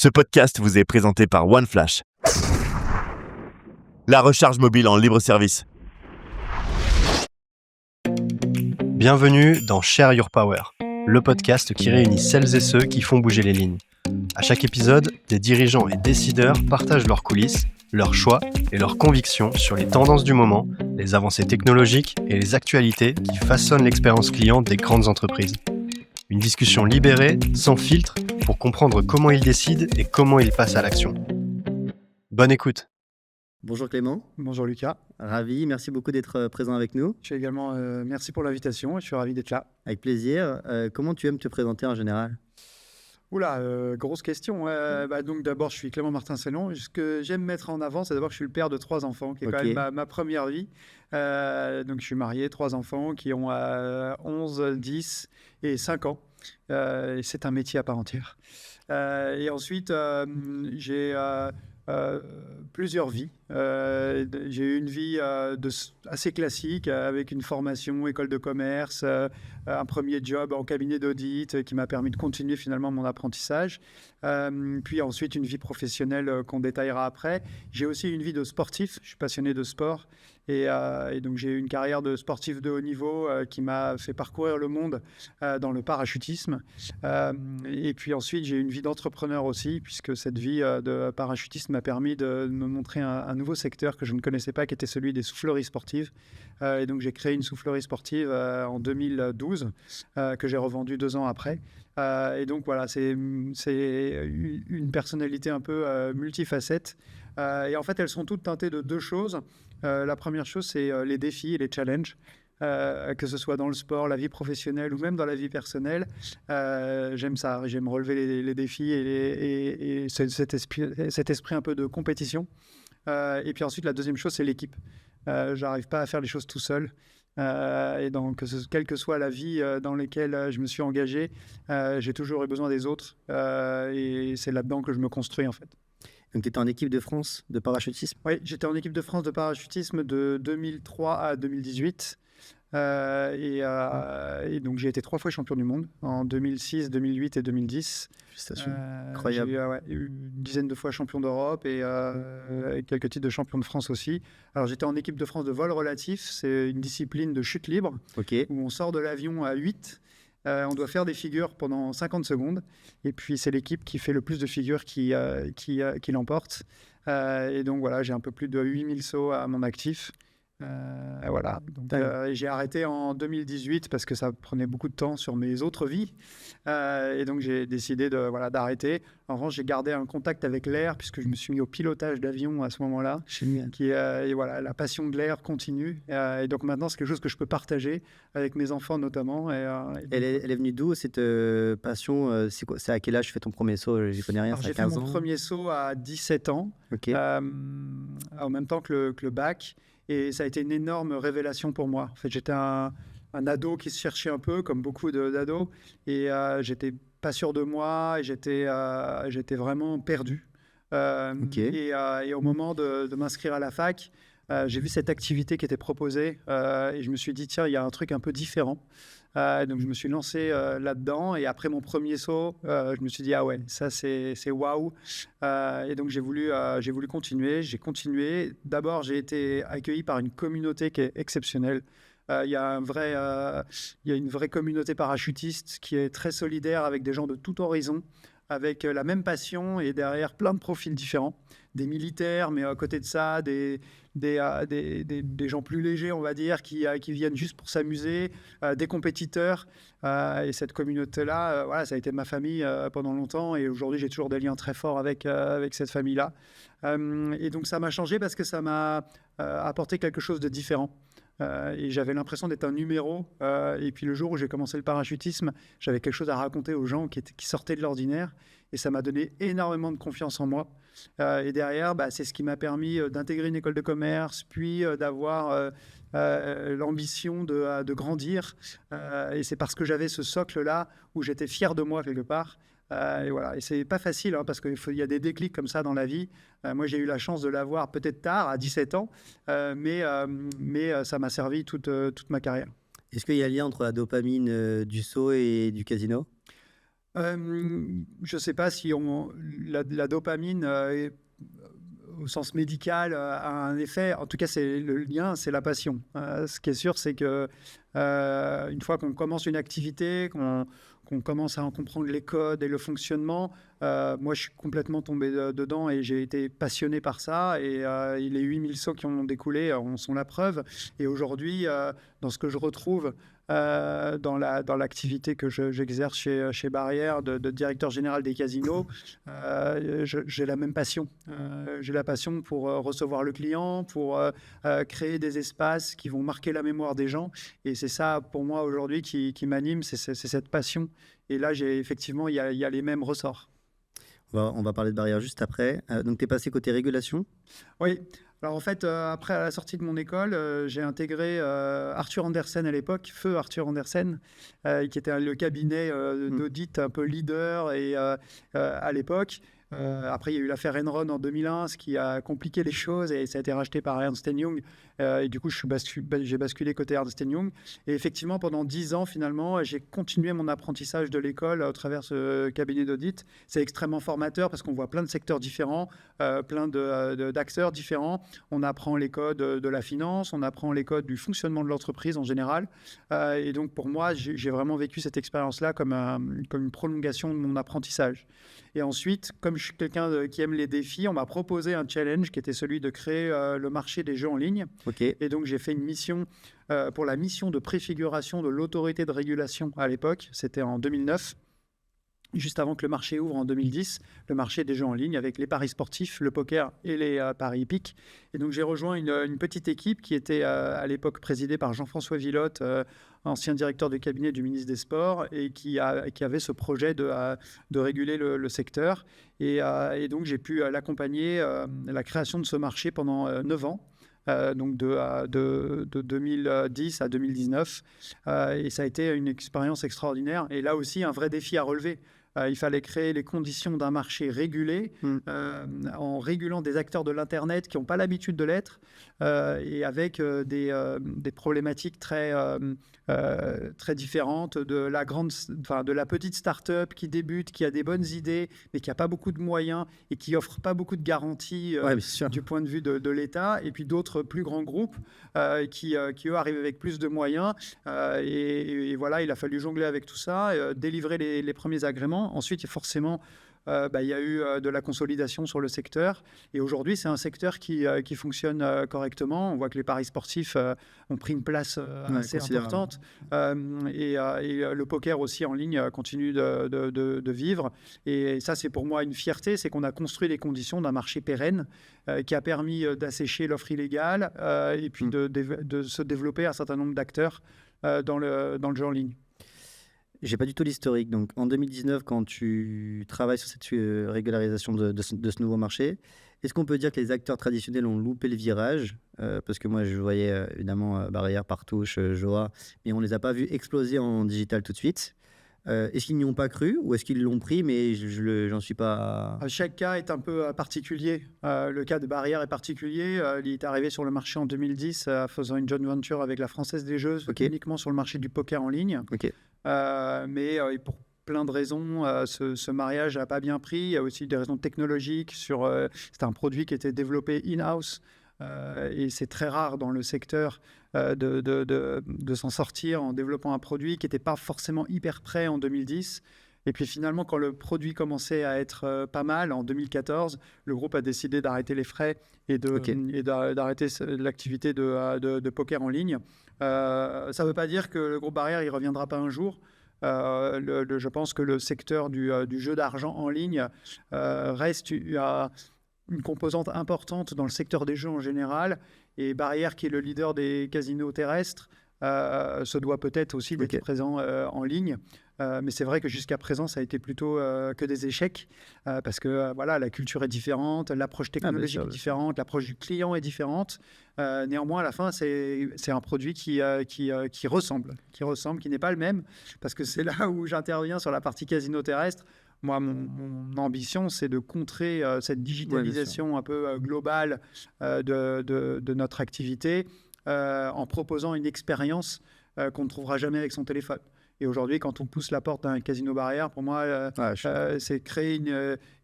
Ce podcast vous est présenté par OneFlash. La recharge mobile en libre service. Bienvenue dans Share Your Power, le podcast qui réunit celles et ceux qui font bouger les lignes. À chaque épisode, des dirigeants et décideurs partagent leurs coulisses, leurs choix et leurs convictions sur les tendances du moment, les avancées technologiques et les actualités qui façonnent l'expérience client des grandes entreprises. Une discussion libérée, sans filtre, pour comprendre comment ils décident et comment ils passent à l'action. Bonne écoute. Bonjour Clément. Bonjour Lucas. Ravi, merci beaucoup d'être présent avec nous. Je suis également, merci pour l'invitation et je suis ravi d'être là. Avec plaisir. Comment tu aimes te présenter en général ? Oula, grosse question. Donc d'abord, je suis Clément Martin-Sellon. Ce que j'aime mettre en avant, c'est d'abord que je suis le père de 3 enfants, qui est quand même ma première vie. Donc je suis marié, 3 enfants qui ont 11, 10 et 5 ans. Et c'est un métier à part entière. Et ensuite, j'ai plusieurs vies. J'ai eu une vie assez classique avec une formation école de commerce, un premier job en cabinet d'audit qui m'a permis de continuer finalement mon apprentissage. Puis ensuite une vie professionnelle qu'on détaillera après. J'ai aussi une vie de sportif. Je suis passionné de sport. Et donc, j'ai eu une carrière de sportif de haut niveau qui m'a fait parcourir le monde dans le parachutisme. Et puis ensuite, j'ai eu une vie d'entrepreneur aussi, puisque cette vie de parachutiste m'a permis de me montrer un nouveau secteur que je ne connaissais pas, qui était celui des souffleries sportives. Et donc, j'ai créé une soufflerie sportive en 2012, que j'ai revendue 2 ans après. Et donc, voilà, c'est une personnalité un peu multifacette. Et en fait, elles sont toutes teintées de 2 choses. La première chose, c'est les défis et les challenges, que ce soit dans le sport, la vie professionnelle ou même dans la vie personnelle. J'aime ça, j'aime relever les défis et cet esprit un peu de compétition. Et puis ensuite, la deuxième chose, c'est l'équipe. J'arrive pas à faire les choses tout seul. Et donc, quelle que soit la vie dans laquelle je me suis engagé, j'ai toujours eu besoin des autres. Et c'est là-dedans que je me construis, en fait. Donc, tu étais en équipe de France de parachutisme ? Oui, j'étais en équipe de France de parachutisme de 2003 à 2018. Et donc, j'ai été 3 fois champion du monde en 2006, 2008 et 2010. Félicitations. Incroyable. J'ai eu une dizaine de fois champion d'Europe et quelques titres de champion de France aussi. Alors, j'étais en équipe de France de vol relatif. C'est une discipline de chute libre où on sort de l'avion à 8. On doit faire des figures pendant 50 secondes. Et puis, c'est l'équipe qui fait le plus de figures qui l'emporte. Et donc, voilà, j'ai un peu plus de 8000 sauts à mon actif. Voilà. Donc, j'ai arrêté en 2018 parce que ça prenait beaucoup de temps sur mes autres vies. Et donc, j'ai décidé d'arrêter. En revanche, j'ai gardé un contact avec l'air puisque je me suis mis au pilotage d'avion à ce moment-là. Et voilà, la passion de l'air continue. Et donc, maintenant, c'est quelque chose que je peux partager avec mes enfants notamment. Elle est venue d'où cette passion ? C'est à quel âge tu fais ton premier saut ? Je connais rien, Alors, c'est à j'ai 15 fait ans. mon premier saut à 17 ans, en même temps que le bac. Et ça a été une énorme révélation pour moi. En fait, j'étais un ado qui se cherchait un peu, comme beaucoup d'ados. Et j'étais pas sûr de moi. Et j'étais vraiment perdu. Et au moment de m'inscrire à la fac, j'ai vu cette activité qui était proposée. Et je me suis dit, tiens, il y a un truc un peu différent. Donc, je me suis lancé là-dedans. Et après mon premier saut, je me suis dit, ah ouais, ça, c'est waouh. Et donc, j'ai voulu continuer. J'ai continué. D'abord, j'ai été accueilli par une communauté qui est exceptionnelle. Il y a une vraie communauté parachutiste qui est très solidaire avec des gens de tout horizon, avec la même passion et derrière plein de profils différents. Des militaires, mais à côté de ça, des gens plus légers, on va dire, qui viennent juste pour s'amuser, des compétiteurs. Et cette communauté-là, voilà, ça a été ma famille pendant longtemps. Et aujourd'hui, j'ai toujours des liens très forts avec cette famille-là. Et donc, ça m'a changé parce que ça m'a apporté quelque chose de différent. Et j'avais l'impression d'être un numéro. Et puis le jour où j'ai commencé le parachutisme, j'avais quelque chose à raconter aux gens qui sortaient de l'ordinaire. Et ça m'a donné énormément de confiance en moi. Et derrière, c'est ce qui m'a permis d'intégrer une école de commerce, puis d'avoir l'ambition de grandir. Et c'est parce que j'avais ce socle-là où j'étais fier de moi quelque part. Et voilà. Et c'est pas facile parce qu'il y a des déclics comme ça dans la vie. Moi, j'ai eu la chance de l'avoir peut-être tard, à 17 ans, mais ça m'a servi toute ma carrière. Est-ce qu'il y a un lien entre la dopamine du saut et du casino ? Je ne sais pas si la dopamine au sens médical a un effet. En tout cas, c'est le lien, c'est la passion. Ce qui est sûr, c'est que une fois qu'on commence une activité, qu'on commence à en comprendre les codes et le fonctionnement, moi, je suis complètement tombé dedans et j'ai été passionné par ça. Et les 8000 sauts qui en ont découlé en sont la preuve. Et aujourd'hui, dans ce que je retrouve dans l'activité que j'exerce chez Barrière de directeur général des casinos, j'ai la même passion. J'ai la passion pour recevoir le client, pour créer des espaces qui vont marquer la mémoire des gens. Et c'est ça, pour moi, aujourd'hui, qui m'anime, c'est cette passion. Et là, effectivement, il y a les mêmes ressorts. On va parler de Barrière juste après. Donc, tu es passé côté régulation? Oui. Alors en fait, après à la sortie de mon école, j'ai intégré Arthur Andersen à l'époque, feu Arthur Andersen, qui était le cabinet d'audit un peu leader et à l'époque. Après, il y a eu l'affaire Enron en 2001, ce qui a compliqué les choses et ça a été racheté par Ernst & Young. Et du coup, j'ai basculé côté Ernst & Young. Et effectivement, pendant 10 ans, finalement, j'ai continué mon apprentissage de l'école au travers ce cabinet d'audit. C'est extrêmement formateur parce qu'on voit plein de secteurs différents, plein d'acteurs différents. On apprend les codes de la finance, on apprend les codes du fonctionnement de l'entreprise en général. Et donc, pour moi, j'ai vraiment vécu cette expérience-là comme une prolongation de mon apprentissage. Et ensuite, comme je suis quelqu'un qui aime les défis, on m'a proposé un challenge qui était celui de créer le marché des jeux en ligne. Okay. Et donc, j'ai fait une mission pour la mission de préfiguration de l'autorité de régulation à l'époque. C'était en 2009. Juste avant que le marché ouvre en 2010, le marché des jeux en ligne avec les paris sportifs, le poker et les paris hippiques. Et donc, j'ai rejoint une petite équipe qui était à l'époque présidée par Jean-François Villotte, ancien directeur de cabinet du ministre des Sports, et qui avait ce projet de réguler le secteur. Et donc, j'ai pu l'accompagner la création de ce marché pendant 9 ans. Donc de 2010 à 2019. Et ça a été une expérience extraordinaire. Et là aussi, un vrai défi à relever. Il fallait créer les conditions d'un marché régulé en régulant des acteurs de l'Internet qui n'ont pas l'habitude de l'être et avec des problématiques très différentes de la petite start-up qui débute, qui a des bonnes idées, mais qui n'a pas beaucoup de moyens et qui n'offre pas beaucoup de garanties du point de vue de l'État. Et puis d'autres plus grands groupes qui eux, arrivent avec plus de moyens. Et voilà, il a fallu jongler avec tout ça, délivrer les premiers agréments. Ensuite, forcément, il y a eu de la consolidation sur le secteur. Et aujourd'hui, c'est un secteur qui fonctionne correctement. On voit que les paris sportifs ont pris une place assez importante. Et le poker aussi en ligne continue de vivre. Et ça, c'est pour moi une fierté. C'est qu'on a construit les conditions d'un marché pérenne qui a permis d'assécher l'offre illégale et puis de se développer un certain nombre d'acteurs dans le jeu en ligne. J'ai pas du tout l'historique. Donc, en 2019, quand tu travailles sur cette régularisation de ce nouveau marché, est-ce qu'on peut dire que les acteurs traditionnels ont loupé le virage parce que moi, je voyais évidemment Barrière, Partouche, Joa, mais on les a pas vus exploser en digital tout de suite. Est-ce qu'ils n'y ont pas cru ou est-ce qu'ils l'ont pris, mais j'en suis pas... Chaque cas est un peu particulier. Le cas de Barrière est particulier. Il est arrivé sur le marché en 2010 faisant une joint venture avec la Française des Jeux, uniquement sur le marché du poker en ligne. Mais pour plein de raisons, ce mariage n'a pas bien pris. Il y a aussi des raisons technologiques. C'était un produit qui était développé in-house. Et c'est très rare dans le secteur de s'en sortir en développant un produit qui n'était pas forcément hyper prêt en 2010. Et puis finalement, quand le produit commençait à être pas mal, en 2014, le groupe a décidé d'arrêter les frais et d'arrêter l'activité de poker en ligne. Ça ne veut pas dire que le groupe Barrière ne reviendra pas un jour. Je pense que le secteur du jeu d'argent en ligne reste une composante importante dans le secteur des jeux en général. Et Barrière, qui est le leader des casinos terrestres, se doit peut-être aussi d'être présent en ligne. Mais c'est vrai que jusqu'à présent, ça a été plutôt que des échecs parce que la culture est différente, l'approche technologique est différente, l'approche du client est différente. Néanmoins, à la fin, c'est un produit qui ressemble, qui n'est pas le même parce que c'est là où j'interviens sur la partie casino terrestre. Moi, mon ambition, c'est de contrer cette digitalisation un peu globale de notre activité en proposant une expérience qu'on ne trouvera jamais avec son téléphone. Et aujourd'hui, quand on pousse la porte d'un casino barrière, pour moi, c'est créer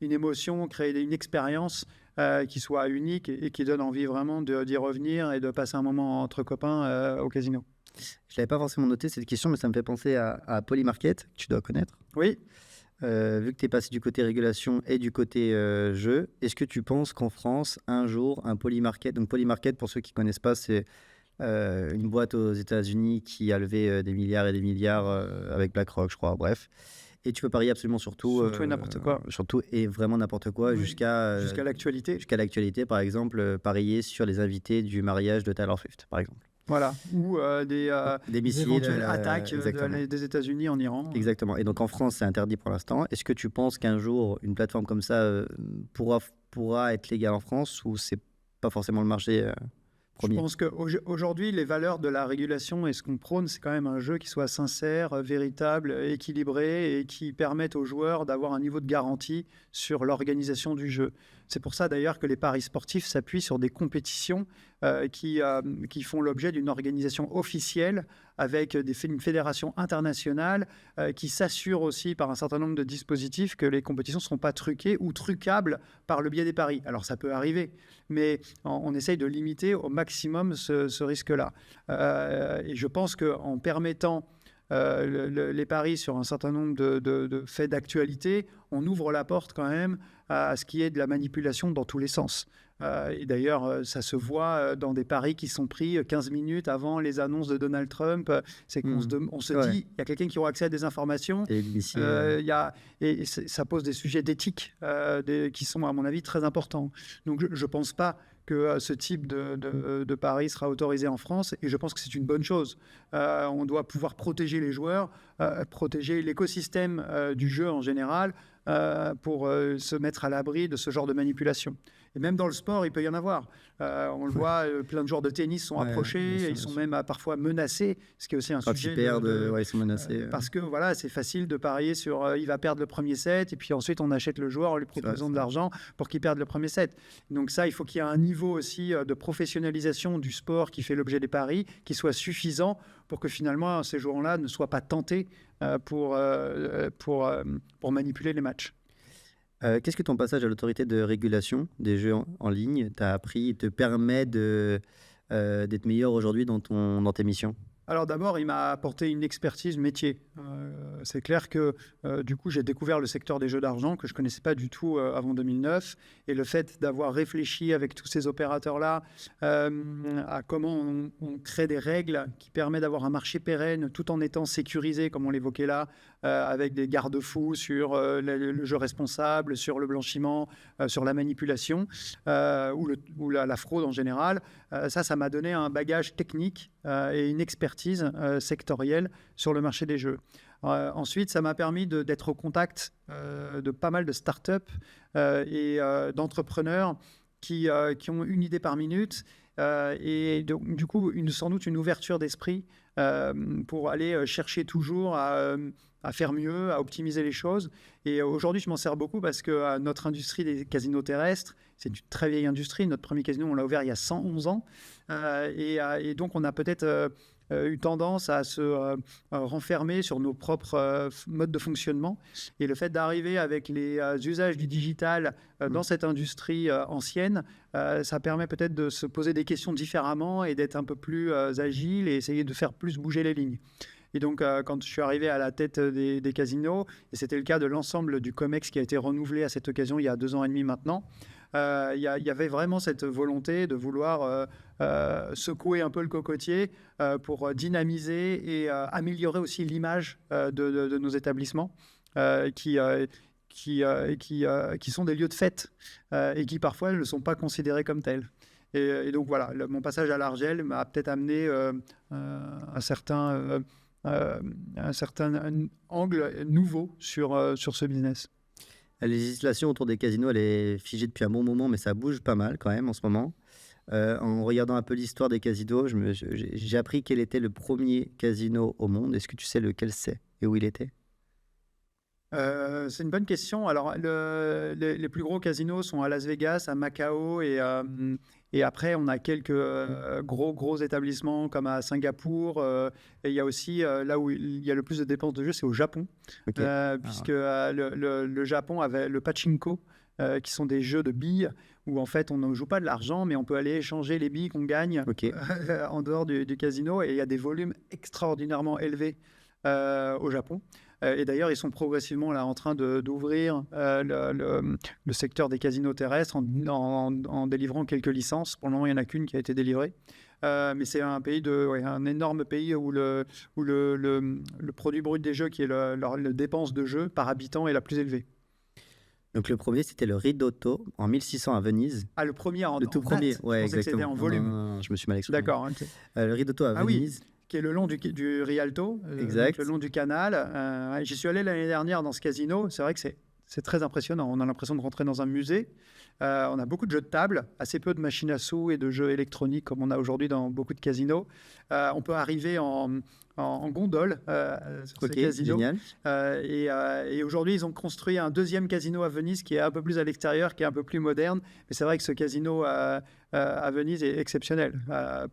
une émotion, créer une expérience qui soit unique et qui donne envie vraiment d'y revenir et de passer un moment entre copains au casino. Je ne l'avais pas forcément noté cette question, mais ça me fait penser à Polymarket, que tu dois connaître. Oui. Vu que tu es passé du côté régulation et du côté jeu, est-ce que tu penses qu'en France, un jour, un Polymarket, donc Polymarket, pour ceux qui ne connaissent pas, c'est une boîte aux États-Unis qui a levé des milliards et des milliards avec BlackRock, je crois, bref. Et tu peux parier absolument sur tout. Surtout et n'importe quoi. Surtout et vraiment n'importe quoi, Oui. jusqu'à l'actualité. Jusqu'à l'actualité, par exemple, parier sur les invités du mariage de Taylor Swift, par exemple. Voilà, ou des missiles, éventuelles attaques des États-Unis en Iran. Exactement. Et donc en France, c'est interdit pour l'instant. Est-ce que tu penses qu'un jour, une plateforme comme ça pourra être légale en France, ou c'est pas forcément le marché premier? Je pense qu'aujourd'hui, les valeurs de la régulation et ce qu'on prône, c'est quand même un jeu qui soit sincère, véritable, équilibré et qui permette aux joueurs d'avoir un niveau de garantie sur l'organisation du jeu. C'est pour ça d'ailleurs que les paris sportifs s'appuient sur des compétitions qui font l'objet d'une organisation officielle avec une fédération internationale qui s'assure aussi par un certain nombre de dispositifs que les compétitions ne seront pas truquées ou trucables par le biais des paris. Alors ça peut arriver, mais on essaye de limiter au maximum ce risque-là. Et je pense qu'en permettant les paris sur un certain nombre de faits d'actualité, on ouvre la porte quand même à ce qui est de la manipulation dans tous les sens. Et d'ailleurs, ça se voit dans des paris qui sont pris 15 minutes avant les annonces de Donald Trump. C'est qu'on se dit, il y a quelqu'un qui aura accès à des informations. Et ça pose des sujets d'éthique qui sont, à mon avis, très importants. Donc, je ne pense pas que ce type de pari sera autorisé en France, et je pense que c'est une bonne chose. On doit pouvoir protéger les joueurs, protéger l'écosystème du jeu en général, pour se mettre à l'abri de ce genre de manipulation. Et même dans le sport, il peut y en avoir. On le voit, plein de joueurs de tennis sont approchés, ils sont même parfois menacés, ce qui est aussi un sujet. Quand ils perdent, ils sont menacés. Parce que voilà, c'est facile de parier sur il va perdre le premier set, et puis ensuite on achète le joueur en lui proposant de l'argent pour qu'il perde le premier set. Donc ça, il faut qu'il y ait un niveau aussi de professionnalisation du sport qui fait l'objet des paris, qui soit suffisant pour que finalement ces joueurs-là ne soient pas tentés pour manipuler les matchs. Qu'est-ce que ton passage à l'autorité de régulation des jeux en ligne t'a appris, te permet d'être meilleur aujourd'hui dans tes missions? Alors d'abord, il m'a apporté une expertise métier. C'est clair que du coup, j'ai découvert le secteur des jeux d'argent que je ne connaissais pas du tout avant 2009. Et le fait d'avoir réfléchi avec tous ces opérateurs-là à comment on crée des règles qui permettent d'avoir un marché pérenne tout en étant sécurisé, comme on l'évoquait là, avec des garde-fous sur le jeu responsable, sur le blanchiment, sur la manipulation ou la fraude en général. Ça m'a donné un bagage technique et une expertise sectorielle sur le marché des jeux. Ensuite, ça m'a permis d'être au contact de pas mal de startups et d'entrepreneurs qui ont une idée par minute et donc, du coup, sans doute une ouverture d'esprit pour aller chercher toujours à faire mieux, à optimiser les choses. Et aujourd'hui, je m'en sers beaucoup parce que notre industrie des casinos terrestres, c'est une très vieille industrie. Notre premier casino, on l'a ouvert il y a 111 ans. Et donc, on a peut-être eu tendance à se renfermer sur nos propres modes de fonctionnement. Et le fait d'arriver avec les usages du digital dans cette industrie ancienne, ça permet peut-être de se poser des questions différemment et d'être un peu plus agile et essayer de faire plus bouger les lignes. Et donc, quand je suis arrivé à la tête des casinos, et c'était le cas de l'ensemble du COMEX qui a été renouvelé à cette occasion il y a 2 ans et demi maintenant, il y avait vraiment cette volonté de vouloir secouer un peu le cocotier pour dynamiser et améliorer aussi l'image de nos établissements qui sont des lieux de fête et qui parfois ne sont pas considérés comme tels. Et donc voilà, mon passage à l'Argel m'a peut-être amené un certain angle nouveau sur ce business. La législation autour des casinos, elle est figée depuis un bon moment, mais ça bouge pas mal quand même en ce moment. En regardant un peu l'histoire des casinos, j'ai appris quel était le premier casino au monde. Est-ce que tu sais lequel c'est et où il était? C'est une bonne question. Alors, les plus gros casinos sont à Las Vegas, à Macao et après, on a quelques gros établissements comme à Singapour. Et il y a aussi, là où il y a le plus de dépenses de jeu, c'est au Japon. Ok. Puisque le Japon avait le pachinko, qui sont des jeux de billes où en fait on ne joue pas de l'argent, mais on peut aller échanger les billes qu'on gagne Ok. en dehors du casino. Et il y a des volumes extraordinairement élevés au Japon. Et d'ailleurs, ils sont progressivement là en train d'ouvrir le secteur des casinos terrestres en délivrant quelques licences. Pour le moment, il n'y en a qu'une qui a été délivrée. Mais c'est un pays un énorme pays où le produit brut des jeux, qui est la dépense de jeu par habitant, est la plus élevée. Donc le premier, c'était le Ridotto en 1600 à Venise. Ah, le premier Le tout premier, date. ouais, Je pensais que c'était exactement. en volume. Non, je me suis mal exprimé. D'accord. Ok. Le Ridotto à Ah oui. Venise. Qui est le long du Rialto, Exact. donc le long du canal. J'y suis allé l'année dernière dans ce casino. C'est vrai que c'est très impressionnant. On a l'impression de rentrer dans un musée. On a beaucoup de jeux de table, assez peu de machines à sous et de jeux électroniques comme on a aujourd'hui dans beaucoup de casinos. On peut arriver en gondole sur ces casinos. Génial. Et aujourd'hui, ils ont construit un deuxième casino à Venise qui est un peu plus à l'extérieur, qui est un peu plus moderne. Mais c'est vrai que ce casino à Venise est exceptionnel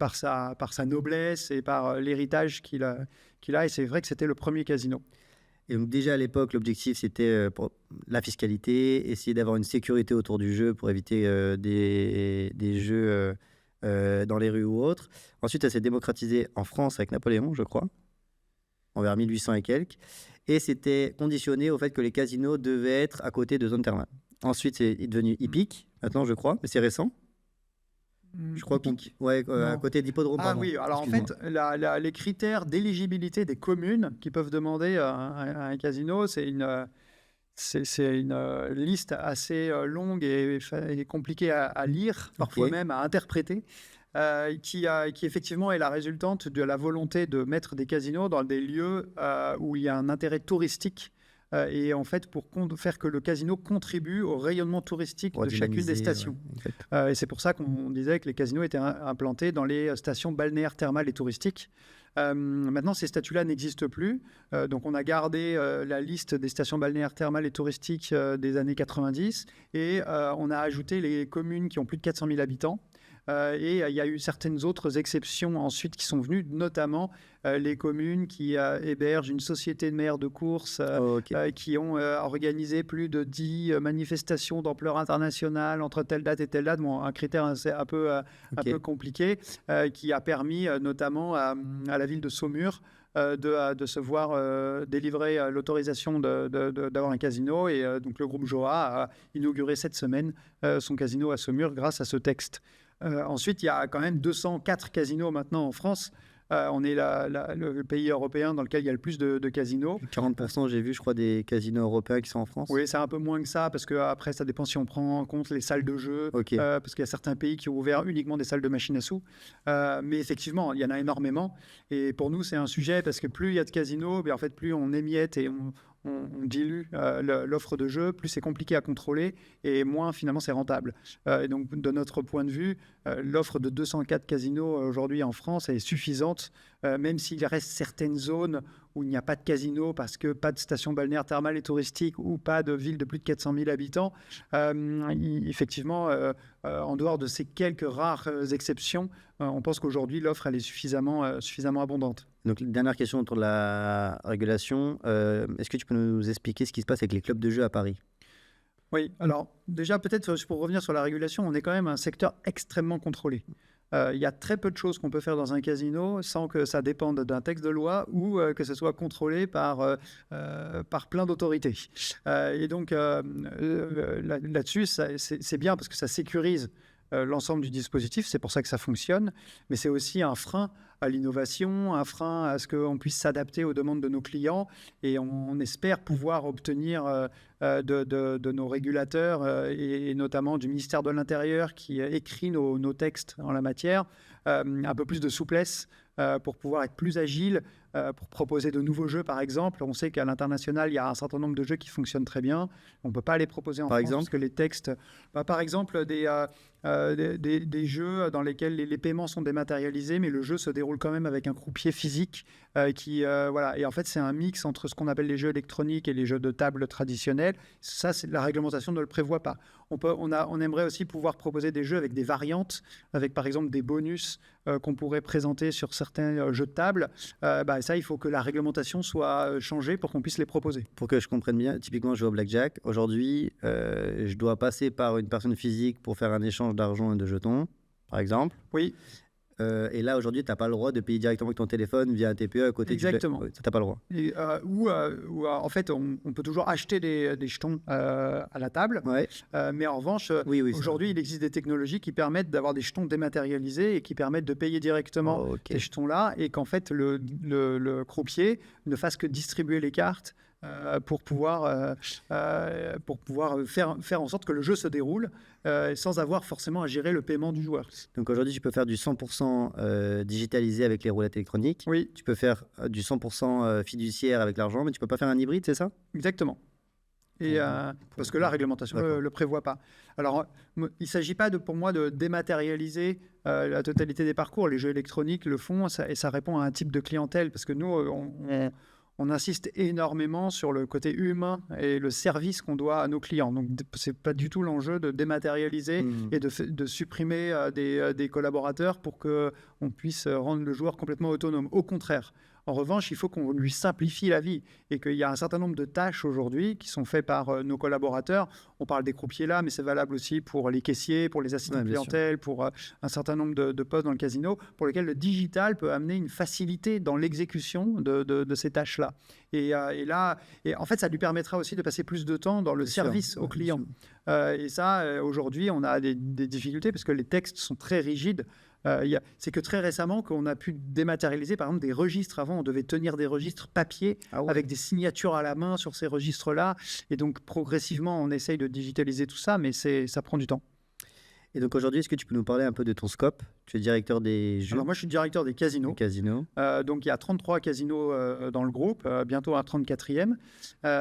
par sa noblesse et par l'héritage qu'il a. Et c'est vrai que c'était le premier casino. Et donc déjà à l'époque, l'objectif c'était pour la fiscalité, essayer d'avoir une sécurité autour du jeu pour éviter des jeux dans les rues ou autres. Ensuite, ça s'est démocratisé en France avec Napoléon, je crois, envers 1800 et quelques. Et c'était conditionné au fait que les casinos devaient être à côté de zones thermales. Ensuite, c'est devenu hippique, maintenant je crois, mais c'est récent. Je crois à côté d'hippodrome. Ah oui, alors en fait, les critères d'éligibilité des communes qui peuvent demander à un casino, c'est une liste assez longue et compliquée à lire, parfois même à interpréter, qui effectivement est la résultante de la volonté de mettre des casinos dans des lieux où il y a un intérêt touristique. Et en fait, pour faire que le casino contribue au rayonnement touristique de chacune des stations. Et c'est pour ça qu'on disait que les casinos étaient implantés dans les stations balnéaires, thermales et touristiques. Maintenant, ces statuts-là n'existent plus. Donc, on a gardé la liste des stations balnéaires, thermales et touristiques des années 90 et on a ajouté les communes qui ont plus de 400 000 habitants. Et il y a eu certaines autres exceptions ensuite qui sont venues, notamment les communes qui hébergent une société de maires de course, qui ont organisé plus de 10 manifestations d'ampleur internationale entre telle date et telle date. Bon, un critère un peu compliqué qui a permis notamment à la ville de Saumur de se voir délivrer l'autorisation d'avoir un casino. Et donc le groupe Joa a inauguré cette semaine son casino à Saumur grâce à ce texte. Ensuite, il y a quand même 204 casinos maintenant en France. On est le pays européen dans lequel il y a le plus de casinos. 40%, j'ai vu, je crois, des casinos européens qui sont en France. Oui, c'est un peu moins que ça, parce qu'après, ça dépend si on prend en compte les salles de jeu, parce qu'il y a certains pays qui ont ouvert uniquement des salles de machines à sous. Mais effectivement, il y en a énormément. Et pour nous, c'est un sujet, parce que plus il y a de casinos, en fait, plus on émiette et on dilue l'offre de jeu, plus c'est compliqué à contrôler et moins finalement c'est rentable. Et donc de notre point de vue, l'offre de 204 casinos aujourd'hui en France est suffisante, même s'il reste certaines zones où il n'y a pas de casino parce que pas de station balnéaire thermale et touristique ou pas de ville de plus de 400 000 habitants. Effectivement, en dehors de ces quelques rares exceptions, on pense qu'aujourd'hui l'offre elle est suffisamment abondante. Donc, dernière question autour de la régulation. Est-ce que tu peux nous expliquer ce qui se passe avec les clubs de jeu à Paris ? Oui, alors déjà peut-être pour revenir sur la régulation, on est quand même un secteur extrêmement contrôlé. Il y a très peu de choses qu'on peut faire dans un casino sans que ça dépende d'un texte de loi ou que ce soit contrôlé par plein d'autorités. Et donc là-dessus, c'est bien parce que ça sécurise l'ensemble du dispositif, c'est pour ça que ça fonctionne, mais c'est aussi un frein à l'innovation, un frein à ce qu'on puisse s'adapter aux demandes de nos clients et on espère pouvoir obtenir de nos régulateurs et notamment du ministère de l'Intérieur qui écrit nos textes en la matière, un peu plus de souplesse pour pouvoir être plus agile pour proposer de nouveaux jeux, par exemple. On sait qu'à l'international, il y a un certain nombre de jeux qui fonctionnent très bien. On ne peut pas les proposer en France parce que les textes... par exemple, des jeux dans lesquels les paiements sont dématérialisés, mais le jeu se déroule quand même avec un croupier physique. Voilà. Et en fait, c'est un mix entre ce qu'on appelle les jeux électroniques et les jeux de table traditionnels. Ça, la réglementation ne le prévoit pas. On aimerait aussi pouvoir proposer des jeux avec des variantes, avec par exemple des bonus qu'on pourrait présenter sur certains jeux de table. Ça, il faut que la réglementation soit changée pour qu'on puisse les proposer. Pour que je comprenne bien, typiquement, je joue au blackjack. Aujourd'hui, je dois passer par une personne physique pour faire un échange d'argent et de jetons, par exemple. Oui. Et là, aujourd'hui, tu n'as pas le droit de payer directement avec ton téléphone via un TPE à côté. Exactement. Ça, tu n'as pas le droit. Et, en fait, on peut toujours acheter des jetons à la table. Ouais. Mais en revanche, aujourd'hui, il existe des technologies qui permettent d'avoir des jetons dématérialisés et qui permettent de payer directement ces jetons-là et qu'en fait, le croupier ne fasse que distribuer les cartes pour pouvoir faire en sorte que le jeu se déroule sans avoir forcément à gérer le paiement du joueur. Donc aujourd'hui, tu peux faire du 100% digitalisé avec les roulettes électroniques. Oui. Tu peux faire du 100% fiduciaire avec l'argent, mais tu ne peux pas faire un hybride, c'est ça ? Exactement. Et, parce que la réglementation ne le prévoit pas. Alors, il ne s'agit pas pour moi de dématérialiser la totalité des parcours. Les jeux électroniques le font et ça répond à un type de clientèle parce que nous, on insiste énormément sur le côté humain et le service qu'on doit à nos clients. Donc, ce n'est pas du tout l'enjeu de dématérialiser et de supprimer des collaborateurs pour qu'on puisse rendre le joueur complètement autonome. Au contraire. En revanche, il faut qu'on lui simplifie la vie et qu'il y a un certain nombre de tâches aujourd'hui qui sont faites par nos collaborateurs. On parle des croupiers là, mais c'est valable aussi pour les caissiers, pour les assistants de clientèle, pour un certain nombre de postes dans le casino, pour lesquels le digital peut amener une facilité dans l'exécution de ces tâches-là. Et en fait, ça lui permettra aussi de passer plus de temps dans le service aux clients. Et ça, aujourd'hui, on a des difficultés parce que les textes sont très rigides. C'est que très récemment qu'on a pu dématérialiser par exemple des registres. Avant, on devait tenir des registres papier avec des signatures à la main sur ces registres-là. Et donc, progressivement, on essaye de digitaliser tout ça, mais ça prend du temps. Et donc aujourd'hui, est-ce que tu peux nous parler un peu de ton scope ? Tu es directeur des jeux. Alors moi, je suis directeur des casinos. Donc il y a 33 casinos dans le groupe, bientôt un 34e,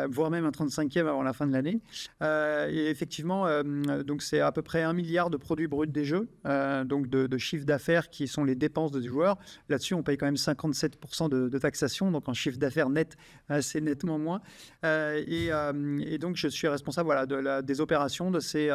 voire même un 35e avant la fin de l'année. Et effectivement, donc c'est à peu près 1 milliard de produits bruts des jeux, donc de chiffre d'affaires qui sont les dépenses des joueurs. Là-dessus, on paye quand même 57% de taxation, donc en chiffre d'affaires net, c'est nettement moins. Et donc je suis responsable des opérations de ces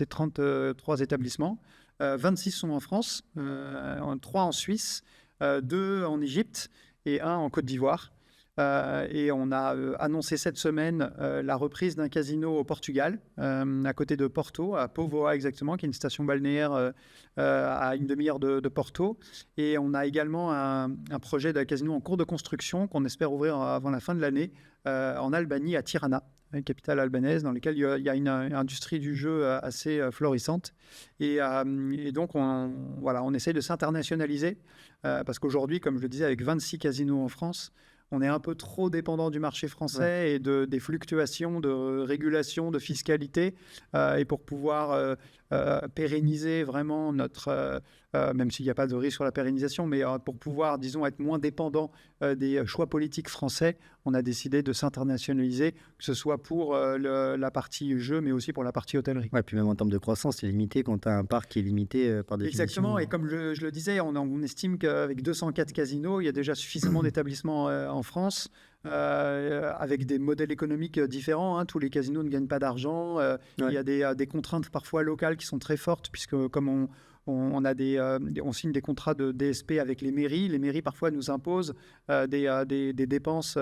33 établissements. 26 sont en France, 3 en Suisse, 2 en Égypte et 1 en Côte d'Ivoire. Et on a annoncé cette semaine la reprise d'un casino au Portugal, à côté de Porto, à Póvoa exactement, qui est une station balnéaire à une demi-heure de Porto. Et on a également un projet de casino en cours de construction qu'on espère ouvrir avant la fin de l'année en Albanie, à Tirana, une capitale albanaise, dans laquelle il y a une industrie du jeu assez florissante. Et donc, on essaie de s'internationaliser, parce qu'aujourd'hui, comme je le disais, avec 26 casinos en France, on est un peu trop dépendant du marché français et des fluctuations de régulation, de fiscalité. Et pour pouvoir pérenniser vraiment notre... même s'il n'y a pas de risque sur la pérennisation, mais pour pouvoir, disons, être moins dépendant des choix politiques français, on a décidé de s'internationaliser, que ce soit pour la partie jeu, mais aussi pour la partie hôtellerie. Ouais, puis même en termes de croissance, c'est limité quand tu as un parc qui est limité par définition. Exactement, et comme je le disais, on estime qu'avec 204 casinos, il y a déjà suffisamment d'établissements en France, avec des modèles économiques différents. Tous les casinos ne gagnent pas d'argent. Il y a des contraintes parfois locales qui sont très fortes, puisque comme on signe des contrats de DSP avec les mairies. Les mairies, parfois, nous imposent des dépenses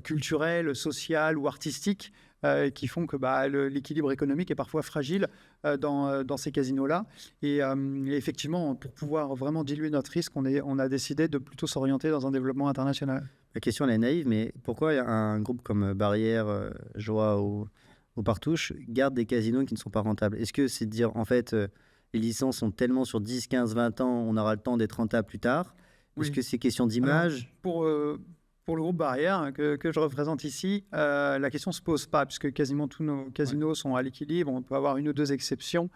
culturelles, sociales ou artistiques qui font que l'équilibre économique est parfois fragile dans ces casinos-là. Et effectivement, pour pouvoir vraiment diluer notre risque, on a décidé de plutôt s'orienter dans un développement international. La question, elle est naïve, mais pourquoi un groupe comme Barrière, Joie ou Partouche garde des casinos qui ne sont pas rentables ? Est-ce que c'est de dire, en fait... les licences sont tellement sur 10, 15, 20 ans, on aura le temps d'être rentable plus tard. Est-ce que c'est question d'image ? Pour le groupe Barrière que je représente ici, la question ne se pose pas, puisque quasiment tous nos casinos sont à l'équilibre. On peut avoir une ou deux exceptions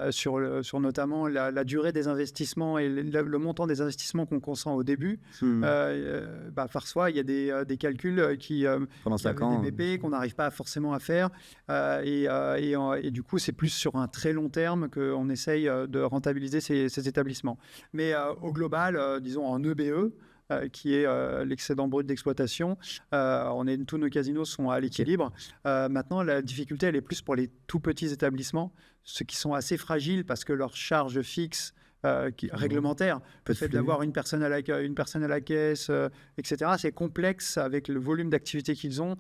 sur notamment la durée des investissements et le montant des investissements qu'on consent au début. Parfois, il y a des calculs qui pendant 5 ans, des BP qu'on n'arrive pas forcément à faire. Et du coup, c'est plus sur un très long terme qu'on essaye de rentabiliser ces établissements. Mais au global, disons en EBE, qui est l'excédent brut d'exploitation. Tous nos casinos sont à l'équilibre. Maintenant, la difficulté, elle est plus pour les tout petits établissements, ceux qui sont assez fragiles parce que leur charge fixe réglementaire, le fait d'avoir une personne à la caisse, etc., c'est complexe avec le volume d'activité qu'ils ont,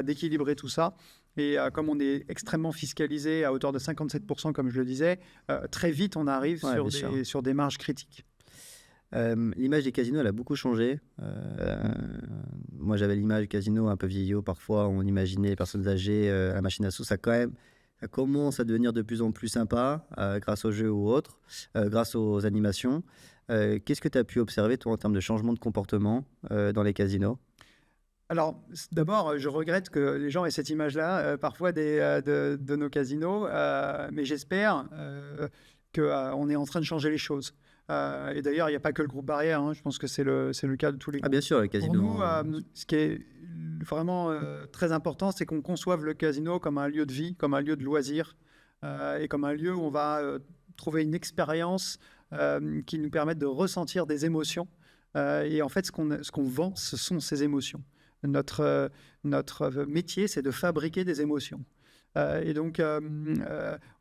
d'équilibrer tout ça. Et comme on est extrêmement fiscalisé à hauteur de 57%, comme je le disais, très vite, on arrive sur des marges critiques. L'image des casinos, elle a beaucoup changé. Moi, j'avais l'image du casino un peu vieillot. Parfois, on imaginait les personnes âgées à la machine à sous. Ça commence à devenir de plus en plus sympa grâce aux jeux ou autres, grâce aux animations. Qu'est-ce que tu as pu observer, toi, en termes de changement de comportement dans les casinos ? Alors, d'abord, je regrette que les gens aient cette image-là, parfois de nos casinos, mais j'espère qu'on est en train de changer les choses. Et d'ailleurs, il n'y a pas que le groupe Barrière, hein. Je pense que c'est le cas de tous les groupes. Ah, bien sûr, le casino. Pour nous, ce qui est vraiment très important, c'est qu'on conçoive le casino comme un lieu de vie, comme un lieu de loisir, et comme un lieu où on va trouver une expérience qui nous permette de ressentir des émotions. Et en fait, ce qu'on vend, ce sont ces émotions. Notre métier, c'est de fabriquer des émotions. Et donc,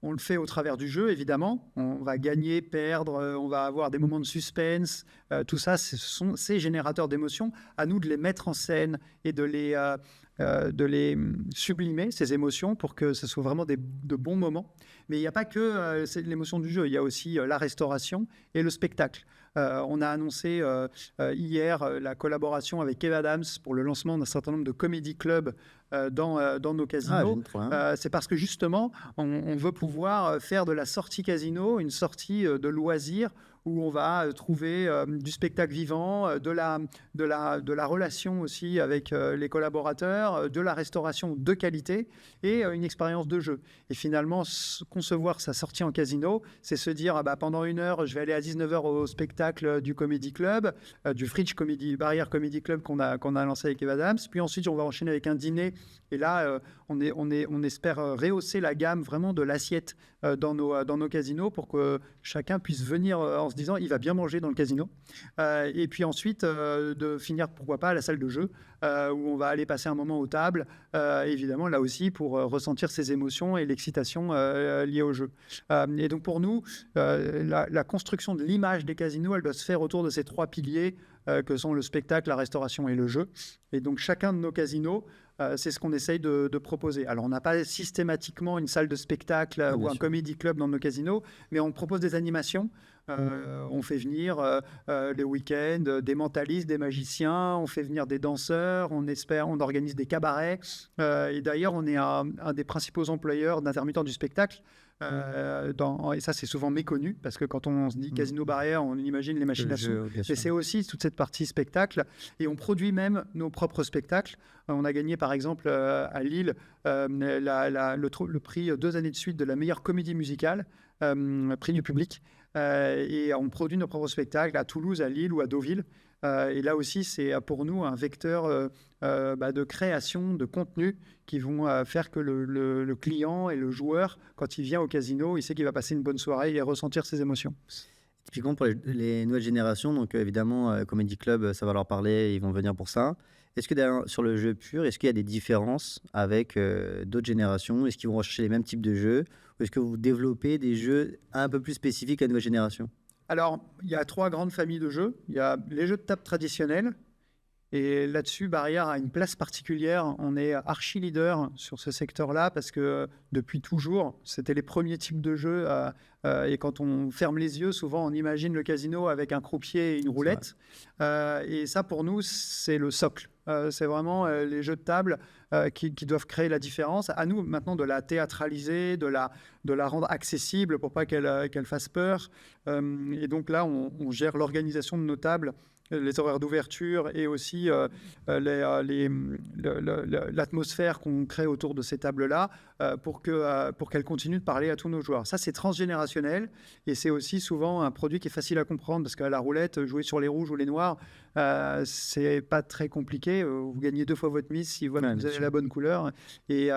on le fait au travers du jeu, évidemment. On va gagner, perdre, on va avoir des moments de suspense. Tout ça, ce sont ces générateurs d'émotions. À nous de les mettre en scène et de les sublimer, ces émotions, pour que ce soit vraiment de bons moments. Mais il n'y a pas que l'émotion du jeu. Il y a aussi la restauration et le spectacle. On a annoncé hier la collaboration avec Kev Adams pour le lancement d'un certain nombre de comedy clubs dans nos casinos. C'est parce que justement, on veut pouvoir faire de la sortie casino une sortie de loisirs où on va trouver du spectacle vivant, de la relation aussi avec les collaborateurs, de la restauration de qualité et une expérience de jeu. Et finalement, concevoir sa sortie en casino, c'est se dire pendant 1 heure, je vais aller à 19h au spectacle du Comedy Club, du Fridge Barrière Comedy Club qu'on a lancé avec Kev Adams. Puis ensuite, on va enchaîner avec un dîner. Et là, on espère rehausser la gamme vraiment de l'assiette dans nos casinos pour que chacun puisse venir en se disant il va bien manger dans le casino. Et puis ensuite, de finir, pourquoi pas, à la salle de jeu où on va aller passer un moment aux tables, évidemment, là aussi, pour ressentir ces émotions et l'excitation liée au jeu. Et donc, pour nous, la construction de l'image des casinos, elle doit se faire autour de ces 3 piliers que sont le spectacle, la restauration et le jeu. Et donc, chacun de nos casinos, c'est ce qu'on essaye de proposer. Alors, on n'a pas systématiquement une salle de spectacle ou un comedy club dans nos casinos, mais on propose des animations. On fait venir les week-ends des mentalistes, des magiciens, on fait venir des danseurs, on organise des cabarets. Et d'ailleurs, on est un des principaux employeurs d'intermittents du spectacle. Et ça, c'est souvent méconnu parce que quand on se dit casino Barrière, on imagine les machines à sous. Mais c'est aussi toute cette partie spectacle. Et on produit même nos propres spectacles. On a gagné, par exemple, à Lille, le prix 2 années de suite de la meilleure comédie musicale, prix du public. Et on produit nos propres spectacles à Toulouse, à Lille ou à Deauville. Et là aussi, c'est pour nous un vecteur de création, de contenu qui vont faire que le client et le joueur, quand il vient au casino, il sait qu'il va passer une bonne soirée et ressentir ses émotions. Typiquement pour les nouvelles générations, donc évidemment, Comedy Club, ça va leur parler, ils vont venir pour ça. Est-ce que sur le jeu pur, est-ce qu'il y a des différences avec d'autres générations ? Est-ce qu'ils vont rechercher les mêmes types de jeux ? Ou est-ce que vous développez des jeux un peu plus spécifiques à la nouvelle génération ? Alors, il y a 3 grandes familles de jeux. Il y a les jeux de table traditionnels. Et là-dessus, Barrière a une place particulière. On est archi-leader sur ce secteur-là parce que depuis toujours, c'était les premiers types de jeux. Et quand on ferme les yeux, souvent, on imagine le casino avec un croupier et une roulette. Et ça, pour nous, c'est le socle. C'est vraiment les jeux de table qui doivent créer la différence. À nous, maintenant, de la théâtraliser, de la rendre accessible pour pas qu'elle fasse peur. Et donc là, on gère l'organisation de nos tables les horaires d'ouverture et aussi l'atmosphère qu'on crée autour de ces tables-là pour qu'elles continuent de parler à tous nos joueurs. Ça, c'est transgénérationnel et c'est aussi souvent un produit qui est facile à comprendre parce qu'à la roulette, jouer sur les rouges ou les noirs, c'est pas très compliqué. Vous gagnez 2 fois votre mise si vous avez la bonne couleur et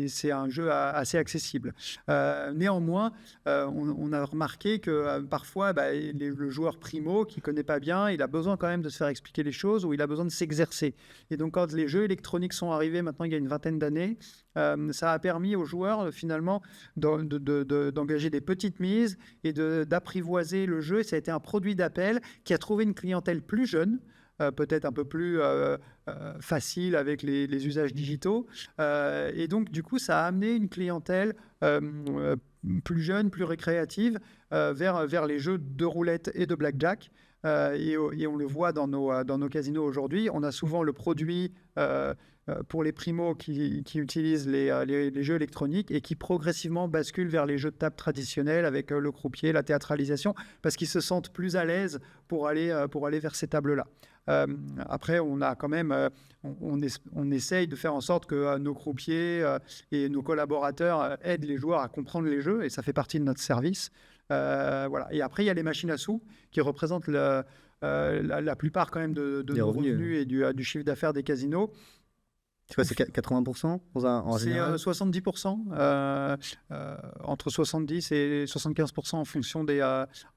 c'est un jeu assez accessible. Néanmoins, on a remarqué que parfois, le joueur primo qui ne connaît pas bien, il a besoin quand même de se faire expliquer les choses ou il a besoin de s'exercer. Et donc, quand les jeux électroniques sont arrivés, maintenant il y a une vingtaine d'années, ça a permis aux joueurs finalement d'engager des petites mises et d'apprivoiser le jeu. Et ça a été un produit d'appel qui a trouvé une clientèle plus jeune, peut-être un peu plus facile avec les usages digitaux. Et donc, du coup, ça a amené une clientèle plus jeune, plus récréative vers les jeux de roulette et de blackjack. Et on le voit dans nos casinos aujourd'hui. On a souvent le produit pour les primos qui utilisent les jeux électroniques et qui progressivement basculent vers les jeux de table traditionnels avec le croupier, la théâtralisation, parce qu'ils se sentent plus à l'aise pour aller vers ces tables-là. Après, on a quand même, on essaye de faire en sorte que nos croupiers et nos collaborateurs aident les joueurs à comprendre les jeux et ça fait partie de notre service. Voilà. Et après, il y a les machines à sous qui représentent la plupart quand même de nos revenus et du chiffre d'affaires des casinos. C'est quoi, c'est 80% en général? C'est 70%, entre 70 et 75% en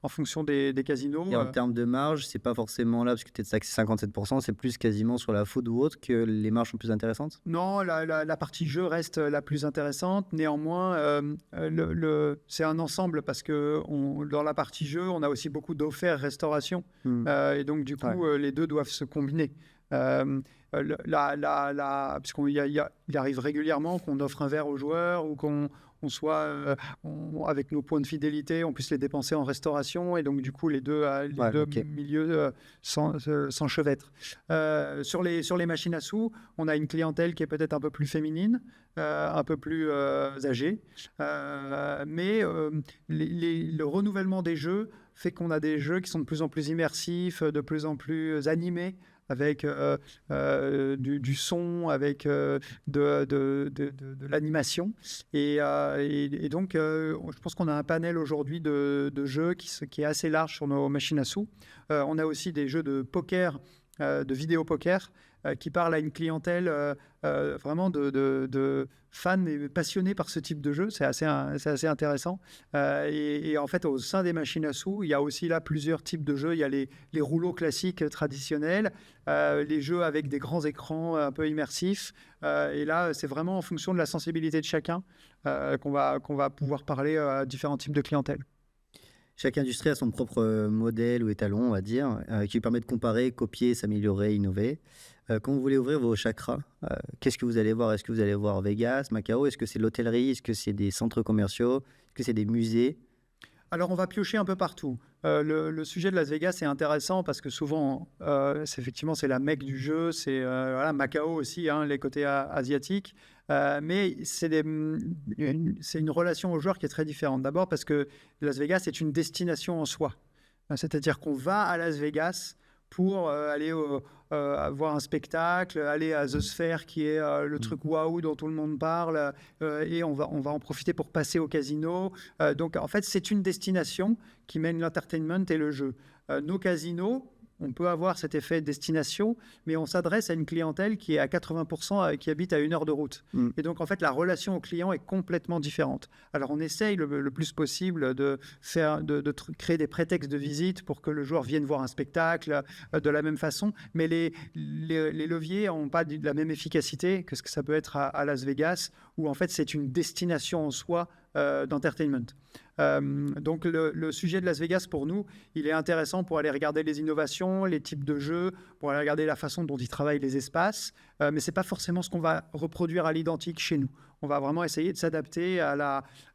fonction des casinos. Et en termes de marge, c'est pas forcément là, parce que tu es taxé 57%, c'est plus quasiment sur la food ou autre que les marges sont plus intéressantes? Non, la partie jeu reste la plus intéressante. Néanmoins, c'est un ensemble parce que dans la partie jeu, on a aussi beaucoup d'offerts restauration. Et donc, du coup, les deux doivent se combiner. Puisqu'il arrive régulièrement qu'on offre un verre aux joueurs ou qu'on soit avec nos points de fidélité, on puisse les dépenser en restauration et donc du coup les deux milieux s'enchevêtrent. Sur les machines à sous, on a une clientèle qui est peut-être un peu plus féminine, un peu plus âgée, mais le renouvellement des jeux fait qu'on a des jeux qui sont de plus en plus immersifs, de plus en plus animés, avec du son, avec de l'animation. Et donc, je pense qu'on a un panel aujourd'hui de jeux qui est assez large sur nos machines à sous. On a aussi des jeux de poker, de vidéo poker, qui parlent à une clientèle vraiment de fans et passionnés par ce type de jeu. C'est assez intéressant. Et en fait, au sein des machines à sous, il y a aussi là plusieurs types de jeux. Il y a les rouleaux classiques traditionnels, les jeux avec des grands écrans un peu immersifs. Et là, c'est vraiment en fonction de la sensibilité de chacun qu'on va pouvoir parler à différents types de clientèle. Chaque industrie a son propre modèle ou étalon, on va dire, qui lui permet de comparer, copier, s'améliorer, innover. Quand vous voulez ouvrir vos chakras, qu'est-ce que vous allez voir? Est-ce que vous allez voir Vegas, Macao? Est-ce que c'est l'hôtellerie? Est-ce que c'est des centres commerciaux? Est-ce que c'est des musées? Alors, on va piocher un peu partout. Le sujet de Las Vegas est intéressant parce que souvent, effectivement, c'est la mecque du jeu. C'est Macao aussi, les côtés asiatiques. Mais c'est une relation au joueur qui est très différente. D'abord parce que Las Vegas est une destination en soi. C'est-à-dire qu'on va à Las Vegas pour aller voir un spectacle, aller à The Sphere qui est le truc waouh dont tout le monde parle, et on va en profiter pour passer au casino. Donc en fait, c'est une destination qui mène l'entertainment et le jeu. Nos casinos, on peut avoir cet effet destination, mais on s'adresse à une clientèle qui est à 80% qui habite à 1 heure de route. Et donc, en fait, la relation au client est complètement différente. Alors, on essaye le plus possible de créer des prétextes de visite pour que le joueur vienne voir un spectacle de la même façon, mais les leviers n'ont pas de la même efficacité que ce que ça peut être à Las Vegas, où en fait, c'est une destination en soi d'entertainment. Donc le sujet de Las Vegas pour nous, il est intéressant pour aller regarder les innovations, les types de jeux, pour aller regarder la façon dont ils travaillent les espaces, mais ce n'est pas forcément ce qu'on va reproduire à l'identique chez nous. On va vraiment essayer de s'adapter à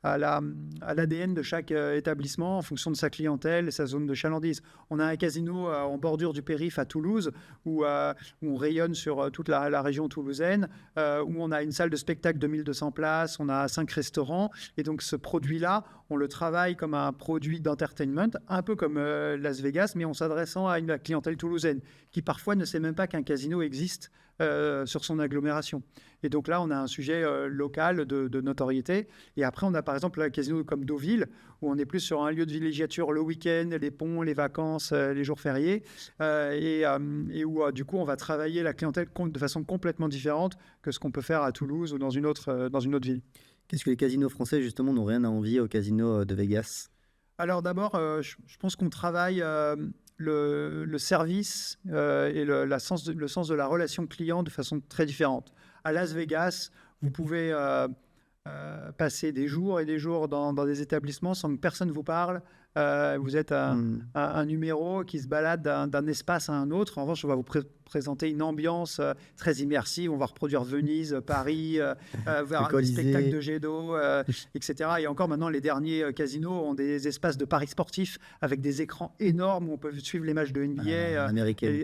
l'ADN de chaque établissement en fonction de sa clientèle et sa zone de chalandise. On a un casino en bordure du périph' à Toulouse où on rayonne sur toute la région toulousaine, où on a une salle de spectacle de 1200 places, on a 5 restaurants. Et donc, ce produit-là, on le travaille comme un produit d'entertainment, un peu comme Las Vegas, mais en s'adressant à une clientèle toulousaine qui parfois ne sait même pas qu'un casino existe sur son agglomération. Et donc là, on a un sujet local de notoriété. Et après, on a par exemple un casino comme Deauville, où on est plus sur un lieu de villégiature le week-end, les ponts, les vacances, les jours fériés, et où du coup, on va travailler la clientèle de façon complètement différente que ce qu'on peut faire à Toulouse ou dans une autre ville. Qu'est-ce que les casinos français, justement, n'ont rien à envier aux casinos de Vegas? Alors d'abord, je pense qu'on travaille le service et le sens de la relation client de façon très différente. À Las Vegas, vous pouvez passer des jours et des jours dans des établissements sans que personne vous parle. Vous êtes un numéro qui se balade d'un espace à un autre. En revanche, on va vous présenter une ambiance très immersive. On va reproduire Venise, Paris, des spectacles de jet d'eau, etc. Et encore maintenant, les derniers casinos ont des espaces de paris sportifs avec des écrans énormes où on peut suivre les matchs de NBA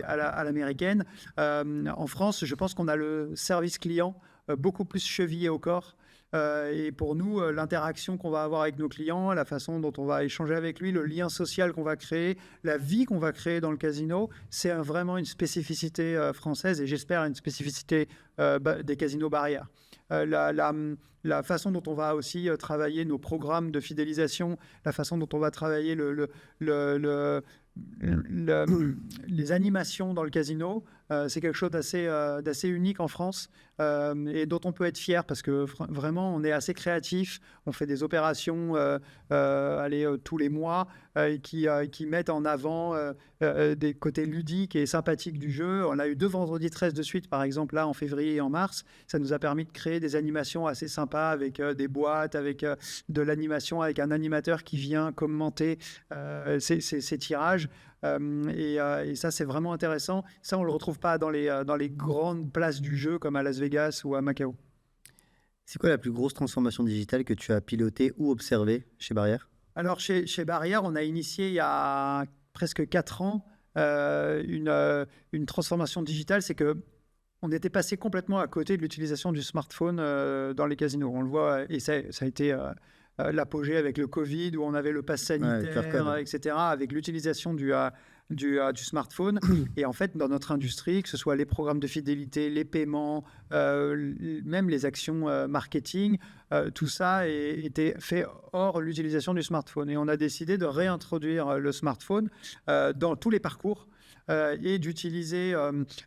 à l'américaine. En France, je pense qu'on a le service client beaucoup plus chevillé au corps. Et pour nous, l'interaction qu'on va avoir avec nos clients, la façon dont on va échanger avec lui, le lien social qu'on va créer, la vie qu'on va créer dans le casino, c'est vraiment une spécificité française et j'espère une spécificité des casinos barrières. La façon dont on va aussi travailler nos programmes de fidélisation, la façon dont on va travailler les animations dans le casino, c'est quelque chose d'assez unique en France et dont on peut être fier parce que vraiment on est assez créatif, on fait des opérations tous les mois qui mettent en avant des côtés ludiques et sympathiques du jeu. On a eu 2 vendredis 13 de suite par exemple là en février et en mars, ça nous a permis de créer des animations assez sympas avec des boîtes, avec de l'animation, avec un animateur qui vient commenter ces tirages. Et ça, c'est vraiment intéressant. Ça, on ne le retrouve pas dans les grandes places du jeu comme à Las Vegas ou à Macao. C'est quoi la plus grosse transformation digitale que tu as pilotée ou observée chez Barrière? Alors, chez Barrière, on a initié il y a presque 4 ans une transformation digitale. C'est qu'on était passé complètement à côté de l'utilisation du smartphone dans les casinos. On le voit, et ça a été l'apogée avec le Covid, où on avait le pass sanitaire, etc., avec l'utilisation du smartphone. Et en fait, dans notre industrie, que ce soit les programmes de fidélité, les paiements, même les actions marketing, tout ça était fait hors l'utilisation du smartphone. Et on a décidé de réintroduire le smartphone dans tous les parcours et d'utiliser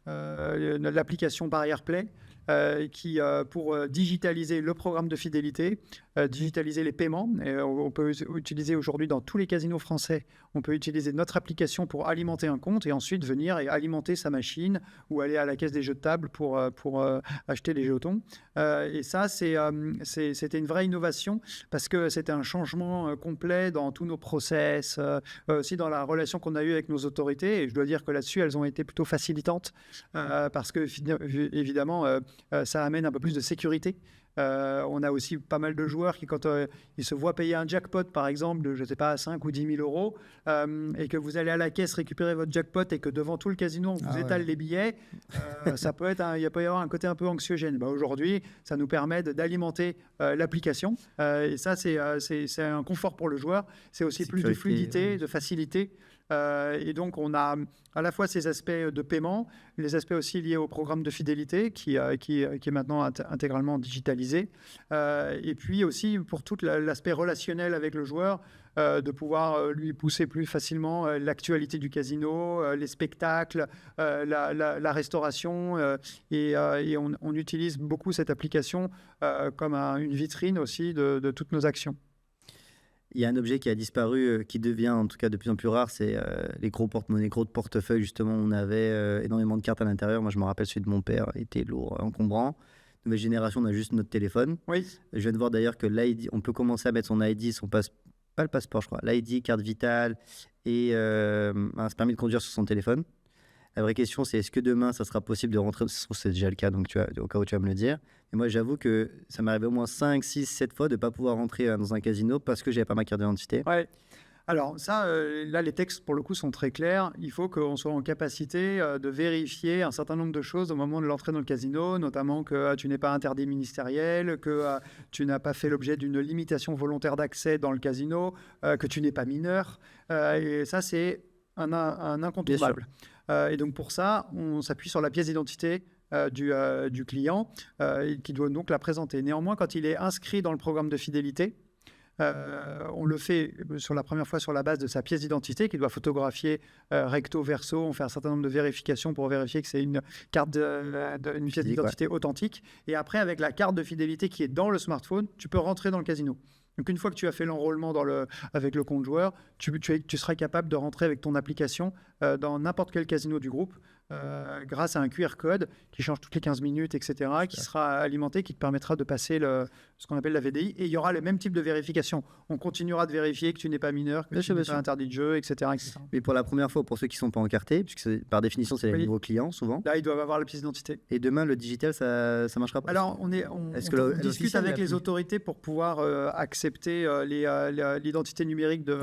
l'application Barrière Play pour digitaliser le programme de fidélité, digitaliser les paiements. Et on peut utiliser aujourd'hui dans tous les casinos français, on peut utiliser notre application pour alimenter un compte et ensuite venir et alimenter sa machine ou aller à la caisse des jeux de table pour acheter les jetons. Et ça, c'était une vraie innovation parce que c'était un changement complet dans tous nos process, aussi dans la relation qu'on a eue avec nos autorités. Et je dois dire que là-dessus, elles ont été plutôt facilitantes parce que, évidemment, ça amène un peu plus de sécurité. On a aussi pas mal de joueurs qui, quand ils se voient payer un jackpot, par exemple, de, je sais pas, 5 ou 10 000 euros, et que vous allez à la caisse récupérer votre jackpot et que devant tout le casino, on vous étale les billets, ça peut y avoir un côté un peu anxiogène. Aujourd'hui, ça nous permet d'alimenter l'application. Et ça, c'est un confort pour le joueur. C'est aussi plus de fluidité, de facilité. Et donc, on a à la fois ces aspects de paiement, les aspects aussi liés au programme de fidélité qui est maintenant intégralement digitalisé. Et puis aussi pour tout l'aspect relationnel avec le joueur, de pouvoir lui pousser plus facilement l'actualité du casino, les spectacles, la restauration. Et on utilise beaucoup cette application comme une vitrine aussi de toutes nos actions. Il y a un objet qui a disparu, qui devient en tout cas de plus en plus rare, c'est les gros porte-monnaies, gros portefeuilles. Justement, on avait énormément de cartes à l'intérieur. Moi, je me rappelle celui de mon père, il était lourd, encombrant. Nouvelle génération, on a juste notre téléphone. Oui. Je viens de voir d'ailleurs que l'ID, on peut commencer à mettre son ID, pas le passeport, je crois, l'ID, carte vitale et un permis de conduire sur son téléphone. La vraie question, c'est est-ce que demain, ça sera possible de rentrer? Je trouve que c'est déjà le cas, donc au cas où tu vas me le dire. Et moi, j'avoue que ça m'est arrivé au moins 5, 6, 7 fois de ne pas pouvoir rentrer dans un casino parce que je n'avais pas ma carte d'identité. Ouais. Alors ça, là, les textes, pour le coup, sont très clairs. Il faut qu'on soit en capacité de vérifier un certain nombre de choses au moment de l'entrée dans le casino, notamment que tu n'es pas interdit ministériel, que tu n'as pas fait l'objet d'une limitation volontaire d'accès dans le casino, que tu n'es pas mineur. Et ça, c'est un incontournable. Et donc, pour ça, on s'appuie sur la pièce d'identité du client qui doit donc la présenter. Néanmoins, quand il est inscrit dans le programme de fidélité, on le fait sur la première fois sur la base de sa pièce d'identité qu'il doit photographier recto verso. On fait un certain nombre de vérifications pour vérifier que c'est une carte une pièce d'identité authentique. Et après, avec la carte de fidélité qui est dans le smartphone, tu peux rentrer dans le casino. Donc une fois que tu as fait l'enrôlement avec le compte joueur, tu seras capable de rentrer avec ton application dans n'importe quel casino du groupe grâce à un QR code qui change toutes les 15 minutes, etc., qui sera alimenté, qui te permettra de passer ce qu'on appelle la VDI. Et il y aura le même type de vérification. On continuera de vérifier que tu n'es pas mineur, que tu n'es pas interdit de jeu, etc., etc. Mais pour la première fois, pour ceux qui ne sont pas encartés, puisque par définition, c'est les nouveaux clients, souvent. Là, ils doivent avoir la pièce d'identité. Et demain, le digital, ça marchera pas? Alors, on discute avec les autorités pour pouvoir accepter l'identité numérique de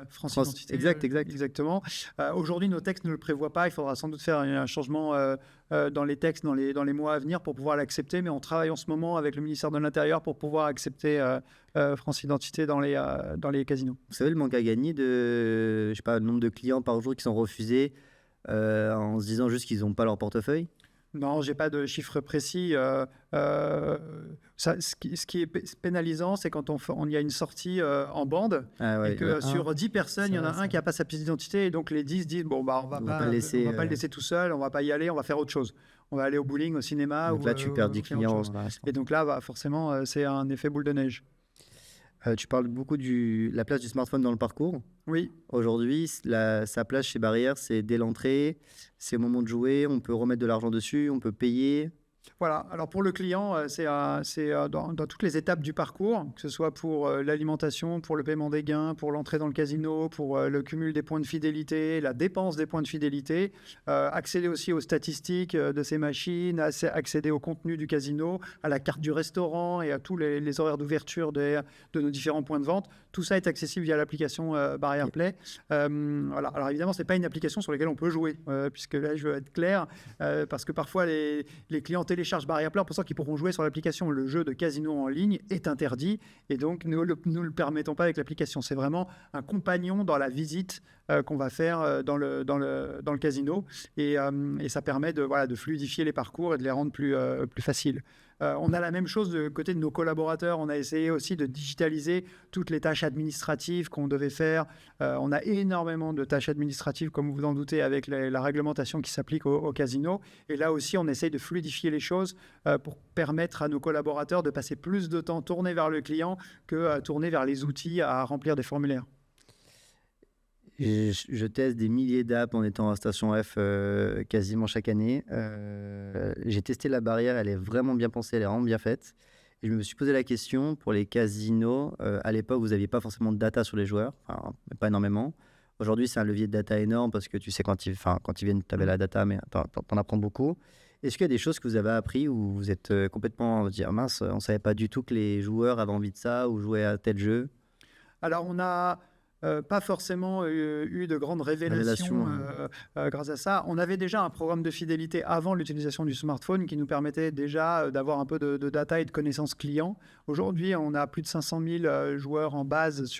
France Identité. Exactement. Aujourd'hui, nos textes ne le prévoient pas. Il faudra sans doute faire un changement dans les textes dans les mois à venir pour pouvoir l'accepter. Mais on travaille en ce moment avec le ministère de l'Intérieur pour pouvoir accepter France Identité dans les casinos. Vous savez le manque à gagner de, je sais pas, le nombre de clients par jour qui sont refusés en se disant juste qu'ils n'ont pas leur portefeuille? Non, je n'ai pas de chiffre précis. Ce qui est pénalisant, c'est quand on y a une sortie en bande et que sur 10 personnes, il y en a un qui n'a pas sa pièce d'identité et donc les 10 disent bon, bah, on va pas le laisser tout seul, on ne va pas y aller, on va faire autre chose. On va aller au bowling, au cinéma. Donc là, tu perds 10 clients. Et donc là, forcément, c'est un effet boule de neige. Tu parles beaucoup de la place du smartphone dans le parcours. Oui. Aujourd'hui, sa place chez Barrière, c'est dès l'entrée, c'est au moment de jouer, on peut remettre de l'argent dessus, on peut payer. Voilà, alors pour le client, c'est dans toutes les étapes du parcours, que ce soit pour l'alimentation, pour le paiement des gains, pour l'entrée dans le casino, pour le cumul des points de fidélité, la dépense des points de fidélité, accéder aussi aux statistiques de ces machines, accéder au contenu du casino, à la carte du restaurant et à tous les horaires d'ouverture de nos différents points de vente. Tout ça est accessible via l'application Barrière Play. Voilà. Alors évidemment, ce n'est pas une application sur laquelle on peut jouer, puisque là, je veux être clair, parce que parfois, les clients téléchargent Barrière Play en pensant qu'ils pourront jouer sur l'application. Le jeu de casino en ligne est interdit et donc nous ne le permettons pas avec l'application. C'est vraiment un compagnon dans la visite qu'on va faire dans le casino et ça permet de fluidifier les parcours et de les rendre plus faciles. On a la même chose de côté de nos collaborateurs. On a essayé aussi de digitaliser toutes les tâches administratives qu'on devait faire. On a énormément de tâches administratives, comme vous en doutez, avec la réglementation qui s'applique au casino. Et là aussi, on essaye de fluidifier les choses pour permettre à nos collaborateurs de passer plus de temps tournés vers le client que tournés vers les outils à remplir des formulaires. Je teste des milliers d'apps en étant à Station F quasiment chaque année. J'ai testé la Barrière, elle est vraiment bien pensée, elle est vraiment bien faite. Et je me suis posé la question pour les casinos. À l'époque, vous n'aviez pas forcément de data sur les joueurs, enfin, pas énormément. Aujourd'hui, c'est un levier de data énorme parce que tu sais quand ils viennent, tu avais la data, mais t'en apprends beaucoup. Est-ce qu'il y a des choses que vous avez appris où vous êtes complètement dire mince, on ne savait pas du tout que les joueurs avaient envie de ça ou jouaient à tel jeu? Alors, on a pas forcément eu de grandes révélations grâce à ça. On avait déjà un programme de fidélité avant l'utilisation du smartphone qui nous permettait déjà d'avoir un peu de data et de connaissances clients. Aujourd'hui, on a plus de 500 000 joueurs en base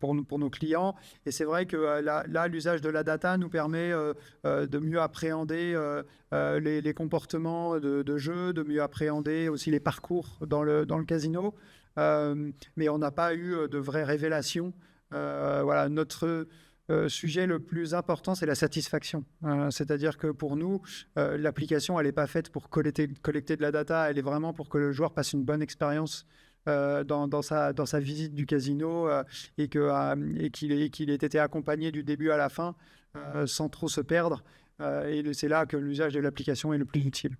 pour nos clients. Et c'est vrai que là, l'usage de la data nous permet de mieux appréhender les comportements de jeu, de mieux appréhender aussi les parcours dans le casino. Mais on n'a pas eu de vraies révélations. Voilà, notre sujet le plus important, c'est la satisfaction. C'est-à-dire que pour nous, l'application, elle n'est pas faite pour collecter de la data, elle est vraiment pour que le joueur passe une bonne expérience dans sa visite du casino et qu'il ait été accompagné du début à la fin sans trop se perdre. Et c'est là que l'usage de l'application est le plus utile.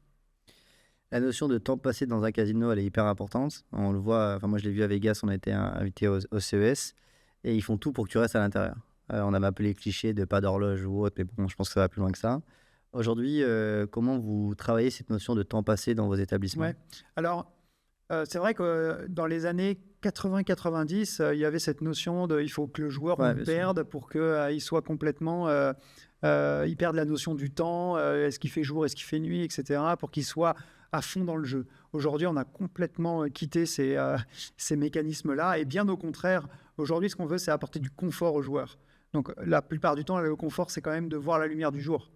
La notion de temps passé dans un casino, elle est hyper importante. On le voit, moi je l'ai vu à Vegas, on a été invité au CES et ils font tout pour que tu restes à l'intérieur. On avait appelé cliché de pas d'horloge ou autre, mais bon, je pense que ça va plus loin que ça. Aujourd'hui, comment vous travaillez cette notion de temps passé dans vos établissements? Ouais. Alors, c'est vrai que dans les années 80-90, il y avait cette notion de il faut que le joueur Ouais, on bien sûr. perde pour qu'il soit complètement. Il perde la notion du temps, est-ce qu'il fait jour, est-ce qu'il fait nuit, etc., pour qu'il soit à fond dans le jeu. Aujourd'hui, on a complètement quitté ces mécanismes-là, et bien au contraire, aujourd'hui, ce qu'on veut, c'est apporter du confort aux joueurs. Donc, la plupart du temps, le confort, c'est quand même de voir la lumière du jour.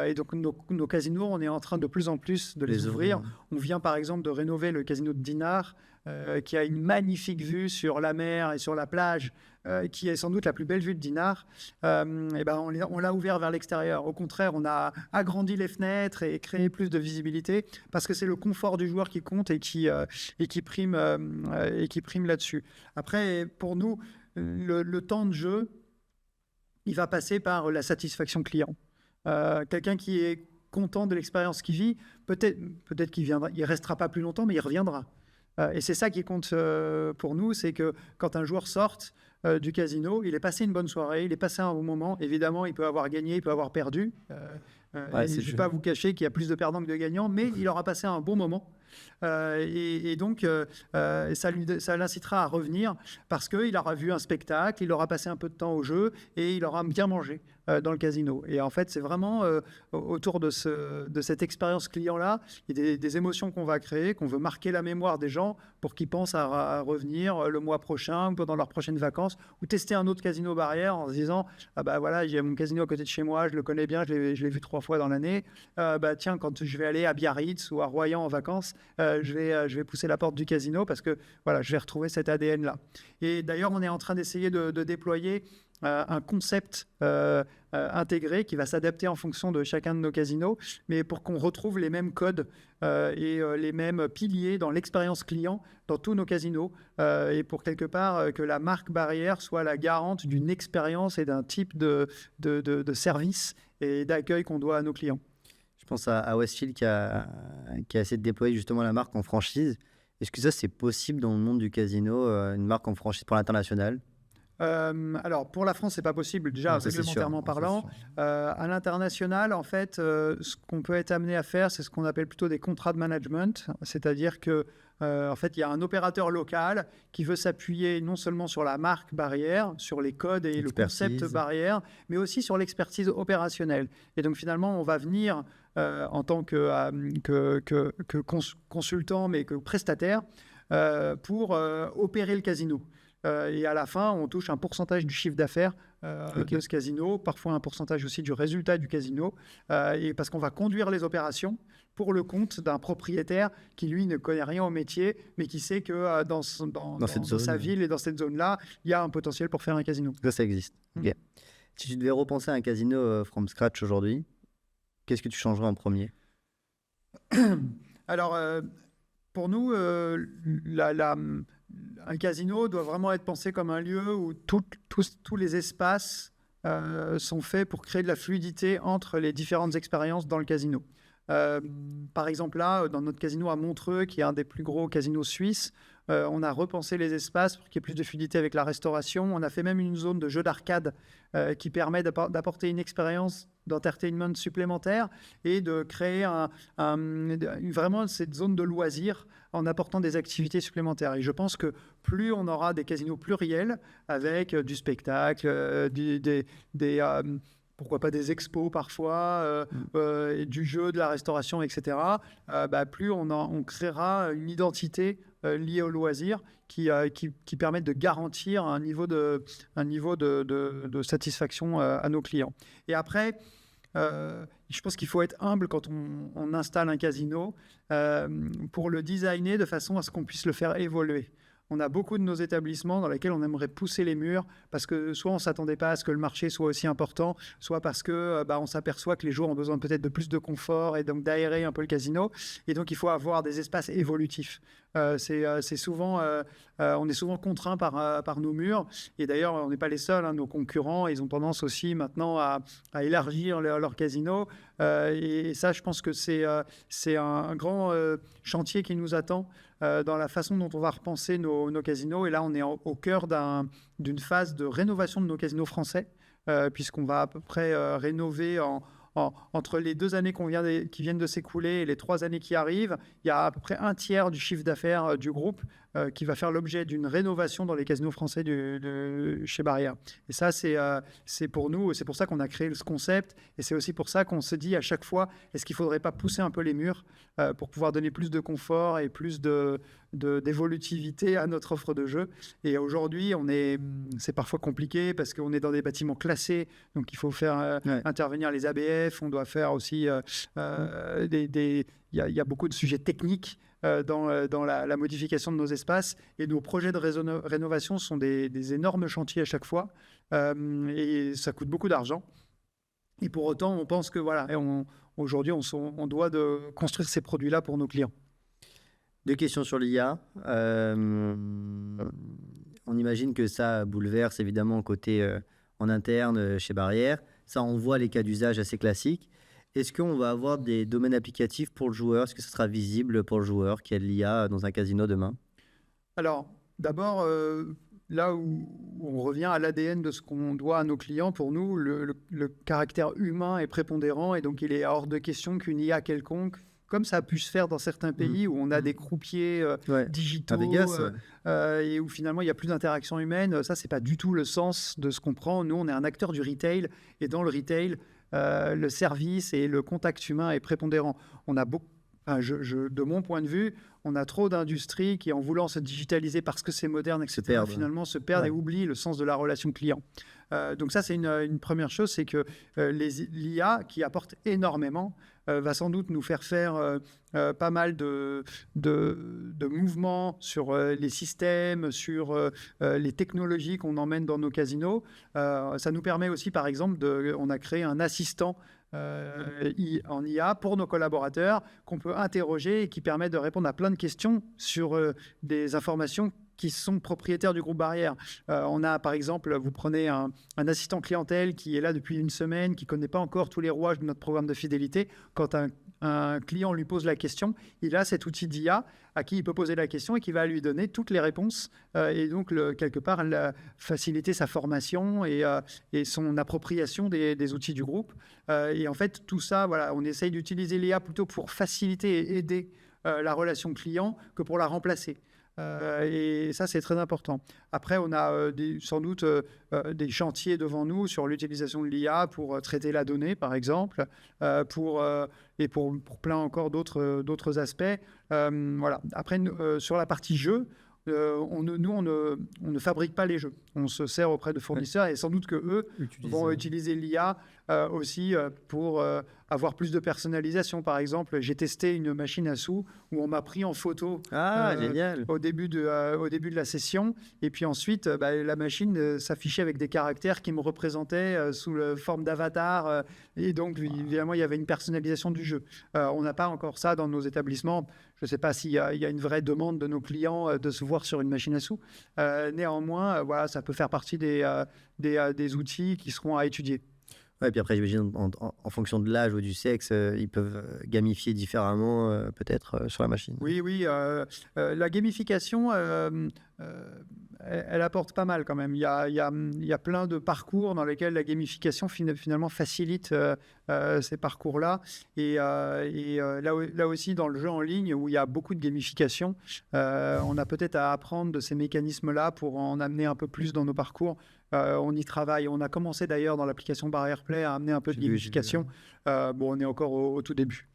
Et donc, nos casinos, on est en train de plus en plus de les ouvrir. On vient par exemple de rénover le casino de Dinard, qui a une magnifique vue sur la mer et sur la plage, qui est sans doute la plus belle vue de Dinard. Et ben on l'a ouvert vers l'extérieur. Au contraire, on a agrandi les fenêtres et créé plus de visibilité parce que c'est le confort du joueur qui compte et qui prime là-dessus. Après, pour nous, le temps de jeu, il va passer par la satisfaction client. Quelqu'un qui est content de l'expérience qu'il vit, peut-être qu'il viendra, il restera pas plus longtemps, mais il reviendra. Et c'est ça qui compte pour nous, c'est que quand un joueur sort du casino, il est passé une bonne soirée, il est passé un bon moment. Évidemment, il peut avoir gagné, il peut avoir perdu. Je ne vais pas vous cacher qu'il y a plus de perdants que de gagnants, mais il aura passé un bon moment. Et donc, ça l'incitera à revenir parce qu'il aura vu un spectacle, il aura passé un peu de temps au jeu et il aura bien mangé dans le casino. Et en fait, c'est vraiment autour de cette expérience client-là, il y a des émotions qu'on va créer, qu'on veut marquer la mémoire des gens pour qu'ils pensent à revenir le mois prochain ou pendant leurs prochaines vacances ou tester un autre casino barrière en se disant « Ah bah voilà, j'ai mon casino à côté de chez moi, je le connais bien, je l'ai vu 3 fois dans l'année. Bah tiens, quand je vais aller à Biarritz ou à Royan en vacances, je vais pousser la porte du casino parce que voilà, je vais retrouver cet ADN-là. » Et d'ailleurs, on est en train d'essayer de déployer un concept intégré qui va s'adapter en fonction de chacun de nos casinos, mais pour qu'on retrouve les mêmes codes et les mêmes piliers dans l'expérience client dans tous nos casinos et pour quelque part que la marque Barrière soit la garante d'une expérience et d'un type de service et d'accueil qu'on doit à nos clients. Je pense à Westfield qui a essayé de déployer justement la marque en franchise. Est-ce que ça, c'est possible dans le monde du casino, une marque en franchise pour l'international? Alors, pour la France, c'est pas possible, déjà, réglementairement parlant. À l'international, en fait, ce qu'on peut être amené à faire, c'est ce qu'on appelle plutôt des contrats de management. C'est-à-dire que, en fait, il y a un opérateur local qui veut s'appuyer non seulement sur la marque Barrière, sur les codes et le concept Barrière, mais aussi sur l'expertise opérationnelle. Et donc, finalement, on va venir en tant que consultant, mais que prestataire, pour opérer le casino. Et à la fin, on touche un pourcentage du chiffre d'affaires de ce casino, parfois un pourcentage aussi du résultat du casino, et parce qu'on va conduire les opérations pour le compte d'un propriétaire qui, lui, ne connaît rien au métier, mais qui sait que dans sa ville et dans cette zone-là, il y a un potentiel pour faire un casino. Ça existe. Okay. Si tu devais repenser à un casino from scratch aujourd'hui, qu'est-ce que tu changerais en premier? Alors, pour nous, un casino doit vraiment être pensé comme un lieu où tous les espaces sont faits pour créer de la fluidité entre les différentes expériences dans le casino. Par exemple, là, dans notre casino à Montreux, qui est un des plus gros casinos suisses, on a repensé les espaces pour qu'il y ait plus de fluidité avec la restauration. On a fait même une zone de jeu d'arcade qui permet d'apporter une expérience d'entertainment supplémentaire et de créer vraiment cette zone de loisirs en apportant des activités supplémentaires. Et je pense que plus on aura des casinos pluriels avec du spectacle, pourquoi pas des expos parfois, et du jeu, de la restauration, etc., plus on créera une identité liée au loisir qui permettent de garantir un niveau de satisfaction à nos clients. Et après, je pense qu'il faut être humble quand on installe un casino pour le designer de façon à ce qu'on puisse le faire évoluer. On a beaucoup de nos établissements dans lesquels on aimerait pousser les murs parce que soit on ne s'attendait pas à ce que le marché soit aussi important, soit parce que on s'aperçoit que les joueurs ont besoin peut-être de plus de confort et donc d'aérer un peu le casino. Et donc, il faut avoir des espaces évolutifs. C'est souvent, on est souvent contraint par nos murs. Et d'ailleurs, on n'est pas les seuls. Nos concurrents, ils ont tendance aussi maintenant à élargir leur casino. Et ça, je pense que c'est un grand chantier qui nous attend dans la façon dont on va repenser nos casinos. Et là, on est au cœur d'une phase de rénovation de nos casinos français puisqu'on va à peu près rénover entre les 2 années qui viennent de s'écouler et les 3 années qui arrivent. Il y a à peu près un tiers du chiffre d'affaires du groupe qui va faire l'objet d'une rénovation dans les casinos français chez Barrière. Et ça, c'est pour nous, c'est pour ça qu'on a créé ce concept, et c'est aussi pour ça qu'on se dit à chaque fois, est-ce qu'il ne faudrait pas pousser un peu les murs pour pouvoir donner plus de confort et plus d'évolutivité à notre offre de jeu. Et aujourd'hui, c'est parfois compliqué parce qu'on est dans des bâtiments classés, donc il faut faire intervenir les ABF, on doit faire aussi il y a beaucoup de sujets techniques dans la modification de nos espaces, et nos projets de rénovation sont des énormes chantiers à chaque fois, et ça coûte beaucoup d'argent. Et pour autant, on pense que aujourd'hui, on doit de construire ces produits-là pour nos clients. 2 questions sur l'IA. On imagine que ça bouleverse évidemment côté en interne chez Barrière. Ça envoie les cas d'usage assez classiques. Est-ce qu'on va avoir des domaines applicatifs pour le joueur? Est-ce que ce sera visible pour le joueur qui a de l'IA dans un casino demain? Alors, d'abord, là où on revient à l'ADN de ce qu'on doit à nos clients, pour nous, le caractère humain est prépondérant, et donc il est hors de question qu'une IA quelconque, comme ça a pu se faire dans certains pays où on a des croupiers digitaux, et où finalement il n'y a plus d'interaction humaine. Ça, c'est pas du tout le sens de ce qu'on prend. Nous, on est un acteur du retail, et dans le retail, le service et le contact humain est prépondérant. On a de mon point de vue, on a trop d'industries qui, en voulant se digitaliser parce que c'est moderne, etc., finalement se perdent et oublient le sens de la relation client. Donc ça, c'est une première chose, c'est que l'IA, qui apporte énormément, va sans doute nous faire pas mal de mouvements sur les systèmes, sur les technologies qu'on emmène dans nos casinos. Ça nous permet aussi, par exemple, on a créé un assistant en IA pour nos collaborateurs qu'on peut interroger et qui permet de répondre à plein de questions sur des informations qui sont propriétaires du groupe Barrière. On a, par exemple, vous prenez un assistant clientèle qui est là depuis une semaine, qui ne connaît pas encore tous les rouages de notre programme de fidélité. Quand un client lui pose la question, il a cet outil d'IA à qui il peut poser la question et qui va lui donner toutes les réponses, et donc quelque part faciliter sa formation et son appropriation des outils du groupe. Et en fait, tout ça, on essaye d'utiliser l'IA plutôt pour faciliter et aider la relation client que pour la remplacer. Et ça, c'est très important. Après, on a sans doute des chantiers devant nous sur l'utilisation de l'IA pour traiter la donnée, par exemple, et pour plein encore d'autres aspects. Après, sur la partie jeu, on ne fabrique pas les jeux. On se sert auprès de fournisseurs, et sans doute qu'eux vont utiliser l'IA aussi pour avoir plus de personnalisation. Par exemple, j'ai testé une machine à sous où on m'a pris en photo génial. au début de la session, et puis ensuite la machine s'affichait avec des caractères qui me représentaient sous la forme d'avatar, et donc évidemment il y avait une personnalisation du jeu. On n'a pas encore ça dans nos établissements. Je ne sais pas s'il y a une vraie demande de nos clients de se voir sur une machine à sous. Néanmoins, ça peut faire partie des outils qui seront à étudier. Ouais, puis après, j'imagine, en fonction de l'âge ou du sexe, ils peuvent gamifier différemment, peut-être, sur la machine. Oui. La gamification, elle apporte pas mal quand même. Il y a plein de parcours dans lesquels la gamification finalement facilite ces parcours-là. Et là aussi, dans le jeu en ligne, où il y a beaucoup de gamification, on a peut-être à apprendre de ces mécanismes-là pour en amener un peu plus dans nos parcours. On y travaille. On a commencé d'ailleurs dans l'application Barrière Play à amener un peu de gamification. On est encore au tout début.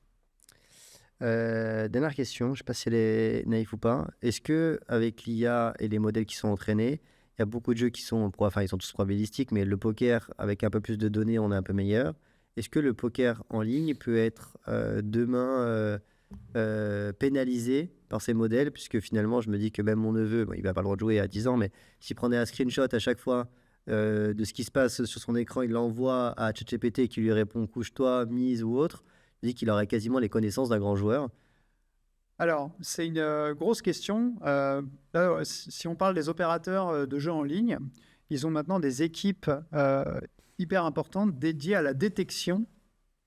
Dernière question, je ne sais pas si elle est naïve ou pas. Est-ce qu'avec l'IA et les modèles qui sont entraînés, il y a beaucoup de jeux qui sont, ils sont tous probabilistiques, mais le poker, avec un peu plus de données, on est un peu meilleur. Est-ce que le poker en ligne peut être demain pénalisé par ces modèles, puisque finalement, je me dis que même mon neveu, il n'a pas le droit de jouer à 10 ans, mais s'il prenait un screenshot à chaque fois de ce qui se passe sur son écran, il l'envoie à ChatGPT qui lui répond « couche-toi, mise » ou autre, je dis qu'il aurait quasiment les connaissances d'un grand joueur. Alors, c'est une grosse question. Si on parle des opérateurs de jeux en ligne, ils ont maintenant des équipes hyper importantes dédiées à la détection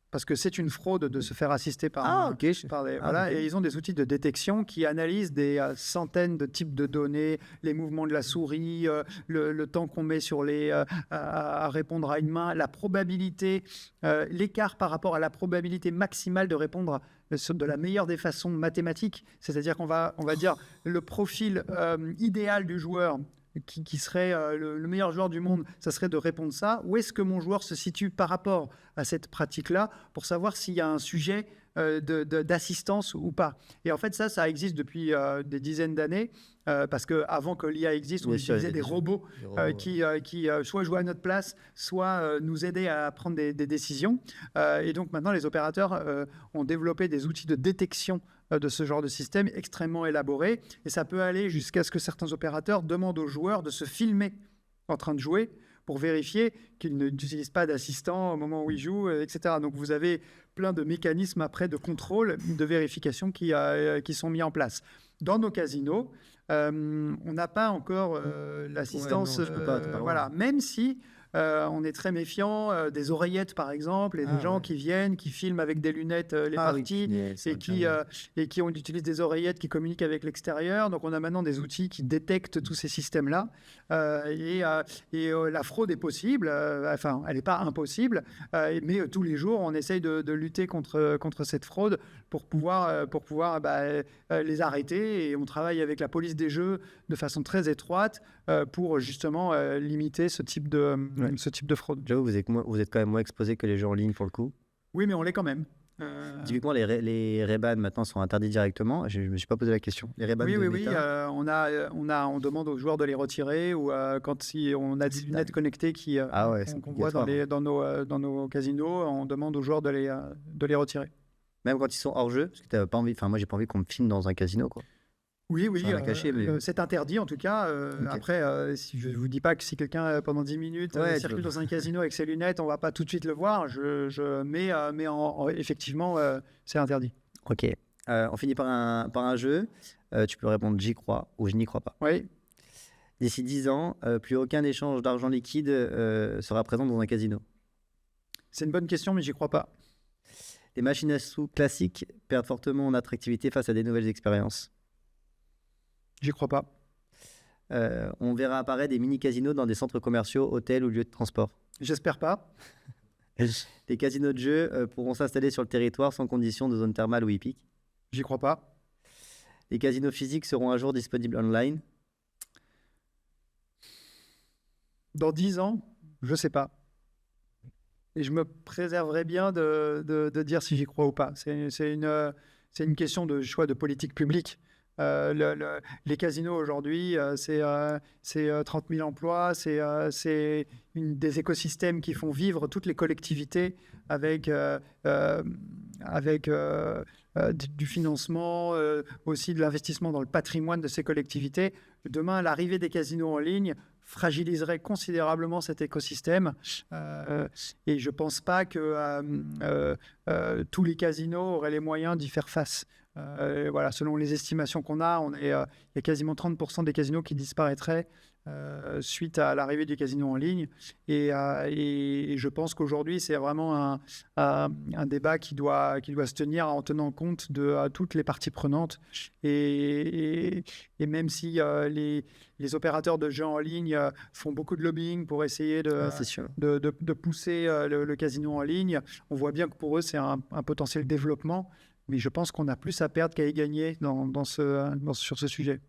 parce que c'est une fraude de se faire assister par, ok. et ils ont des outils de détection qui analysent des centaines de types de données, les mouvements de la souris, le temps qu'on met à répondre à une main, la probabilité, l'écart par rapport à la probabilité maximale de répondre de la meilleure des façons mathématiques. C'est-à-dire qu'on va dire le profil idéal du joueur qui serait le meilleur joueur du monde, ça serait de répondre ça. Où est-ce que mon joueur se situe par rapport à cette pratique-là pour savoir s'il y a un sujet d'assistance ou pas. Et en fait, ça existe depuis des dizaines d'années, parce qu'avant que l'IA existe, on utilisait des robots qui soit jouaient à notre place, soit nous aidaient à prendre des décisions. Et donc maintenant, les opérateurs ont développé des outils de détection de ce genre de système extrêmement élaborés. Et ça peut aller jusqu'à ce que certains opérateurs demandent aux joueurs de se filmer en train de jouer pour vérifier qu'ils n'utilisent pas d'assistant au moment où ils jouent, etc. Donc vous avez plein de mécanismes après de contrôle, de vérification qui sont mis en place. Dans nos casinos, on n'a pas encore l'assistance. Voilà, même si on est très méfiant des oreillettes, par exemple, et des gens qui viennent, qui filment avec des lunettes les parties, et qui utilisent des oreillettes qui communiquent avec l'extérieur. Donc, on a maintenant des outils qui détectent tous ces systèmes-là. La fraude est possible. Enfin, elle n'est pas impossible. Mais tous les jours, on essaye de lutter contre cette fraude pour pouvoir les arrêter. Et on travaille avec la police des jeux de façon très étroite pour justement limiter ce type de fraude. J'avoue, vous êtes quand même moins exposé que les jeux en ligne pour le coup. Oui, mais on l'est quand même. Typiquement, les Ray-Ban maintenant sont interdits directement. Je ne me suis pas posé la question. Les Ray-Ban oui. On demande aux joueurs de les retirer, ou quand on a des lunettes connectées qu'on voit dans nos casinos, on demande aux joueurs de les retirer. Même quand ils sont hors jeu, parce que t'as pas envie. Enfin, moi, j'ai pas envie qu'on me filme dans un casino, quoi. Oui, c'est interdit en tout cas. Okay. Après, je ne vous dis pas que si quelqu'un pendant 10 minutes circule dans un casino avec ses lunettes, on ne va pas tout de suite le voir. Mais effectivement, c'est interdit. Ok. On finit par un jeu. Tu peux répondre j'y crois ou je n'y crois pas. Oui. D'ici 10 ans, plus aucun échange d'argent liquide sera présent dans un casino. C'est une bonne question, mais j'y crois pas. Les machines à sous classiques perdent fortement en attractivité face à des nouvelles expériences. J'y crois pas. On verra apparaître des mini-casinos dans des centres commerciaux, hôtels ou lieux de transport. J'espère pas. Les casinos de jeu pourront s'installer sur le territoire sans condition de zone thermale ou hippique. J'y crois pas. Les casinos physiques seront un jour disponibles online. Dans 10 ans, je sais pas. Et je me préserverai bien de dire si j'y crois ou pas. C'est une question de choix de politique publique. Les casinos aujourd'hui, c'est 30 000 emplois, c'est des écosystèmes qui font vivre toutes les collectivités avec du financement, aussi de l'investissement dans le patrimoine de ces collectivités. Demain, l'arrivée des casinos en ligne fragiliserait considérablement cet écosystème, et je ne pense pas que tous les casinos auraient les moyens d'y faire face. Voilà, selon les estimations qu'on a, il y a quasiment 30% des casinos qui disparaîtraient suite à l'arrivée du casino en ligne. Et je pense qu'aujourd'hui, c'est vraiment un débat qui doit se tenir en tenant compte de toutes les parties prenantes. Et même si les opérateurs de jeux en ligne font beaucoup de lobbying pour essayer de pousser le casino en ligne, on voit bien que pour eux, c'est un potentiel développement. Mais je pense qu'on a plus à perdre qu'à y gagner sur ce sujet.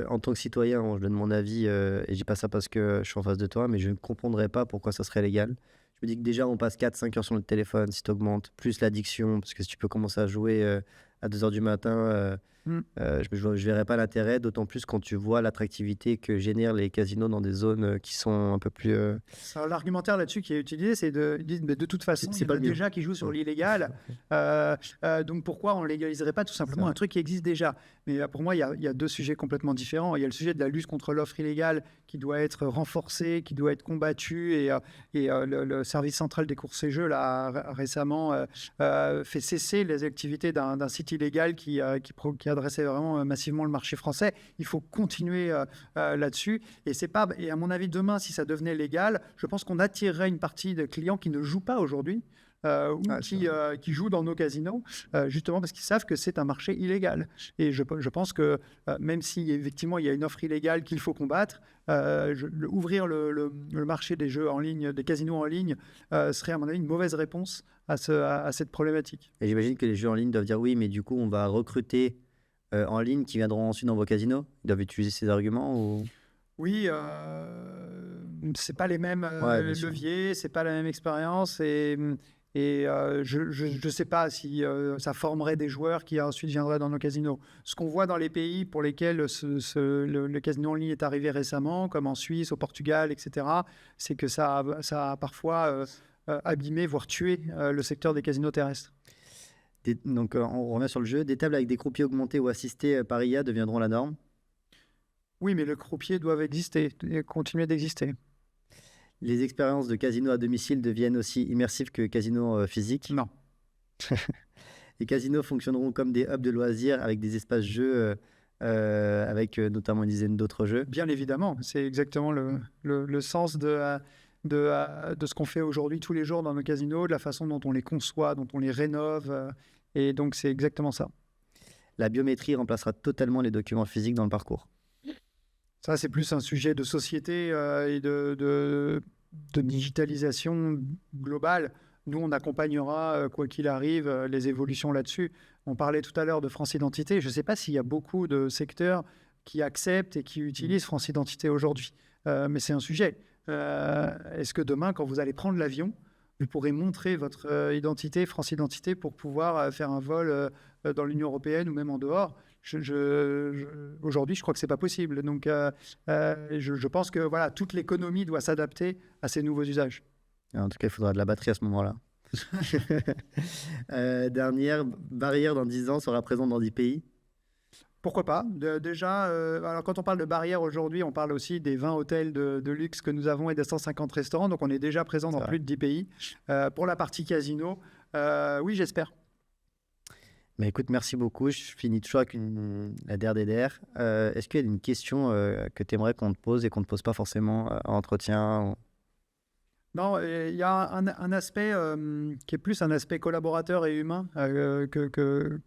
En tant que citoyen, je donne mon avis, et je dis pas ça parce que je suis en face de toi, mais je ne comprendrais pas pourquoi ça serait légal. Je me dis que déjà, on passe 4-5 heures sur le téléphone, si tu augmentes, plus l'addiction, parce que si tu peux commencer à jouer à 2 heures du matin, je ne verrais pas l'intérêt, d'autant plus quand tu vois l'attractivité que génèrent les casinos dans des zones qui sont un peu plus... L'argumentaire là-dessus qui est utilisé, c'est de toute façon, il y en a déjà qui jouent sur l'illégal, donc pourquoi on ne légaliserait pas tout simplement un truc qui existe déjà? Mais pour moi, il y a 2 sujets complètement différents. Il y a le sujet de la lutte contre l'offre illégale qui doit être renforcée, qui doit être combattue, et le service central des courses et jeux là, a récemment fait cesser les activités d'un site illégal qui adressait vraiment massivement le marché français. Il faut continuer là-dessus. Et à mon avis, demain, si ça devenait légal, je pense qu'on attirerait une partie de clients qui ne jouent pas aujourd'hui ou qui jouent dans nos casinos, justement parce qu'ils savent que c'est un marché illégal. Et je pense que même si effectivement il y a une offre illégale qu'il faut combattre, ouvrir le marché des jeux en ligne, des casinos en ligne, serait à mon avis une mauvaise réponse à cette problématique. Et j'imagine que les jeux en ligne doivent dire oui, mais du coup on va recruter en ligne qui viendront ensuite dans vos casinos. Ils doivent utiliser ces arguments ou... Oui, c'est pas les mêmes leviers, c'est pas la même expérience et je sais pas si ça formerait des joueurs qui ensuite viendraient dans nos casinos. Ce qu'on voit dans les pays pour lesquels le casino en ligne est arrivé récemment, comme en Suisse, au Portugal, etc., c'est que ça a parfois abîmé, voire tué le secteur des casinos terrestres. Donc on revient sur le jeu. Des tables avec des croupiers augmentés ou assistés par IA deviendront la norme. Oui, mais les croupiers doivent exister et continuer d'exister. Les expériences de casino à domicile deviennent aussi immersives que casino physiques. Non. Les casinos fonctionneront comme des hubs de loisirs avec des espaces jeux, avec notamment une dizaine d'autres jeux. Bien évidemment, c'est exactement le sens de ce qu'on fait aujourd'hui tous les jours dans nos casinos, de la façon dont on les conçoit, dont on les rénove. Et donc, c'est exactement ça. La biométrie remplacera totalement les documents physiques dans le parcours. Ça, c'est plus un sujet de société et de digitalisation globale. Nous, on accompagnera, quoi qu'il arrive, les évolutions là-dessus. On parlait tout à l'heure de France Identité. Je ne sais pas s'il y a beaucoup de secteurs qui acceptent et qui utilisent France Identité aujourd'hui. Mais c'est un sujet. Est-ce que demain, quand vous allez prendre l'avion, vous pourrez montrer votre identité, France Identité, pour pouvoir faire un vol dans l'Union européenne ou même en dehors? Aujourd'hui, je crois que ce n'est pas possible. Donc, je pense que voilà, toute l'économie doit s'adapter à ces nouveaux usages. En tout cas, il faudra de la batterie à ce moment-là. Dernière barrière dans 10 ans sera présente dans 10 pays. Pourquoi pas? Alors quand on parle de barrières aujourd'hui, on parle aussi des 20 hôtels de luxe que nous avons et des 150 restaurants. Donc, on est déjà présent dans plus de 10 pays. Pour la partie casino, oui, j'espère. Mais écoute, merci beaucoup. Je finis toujours avec la DRDDR. Est-ce qu'il y a une question que tu aimerais qu'on te pose et qu'on ne te pose pas forcément en entretien Non, il y a un aspect qui est plus un aspect collaborateur et humain que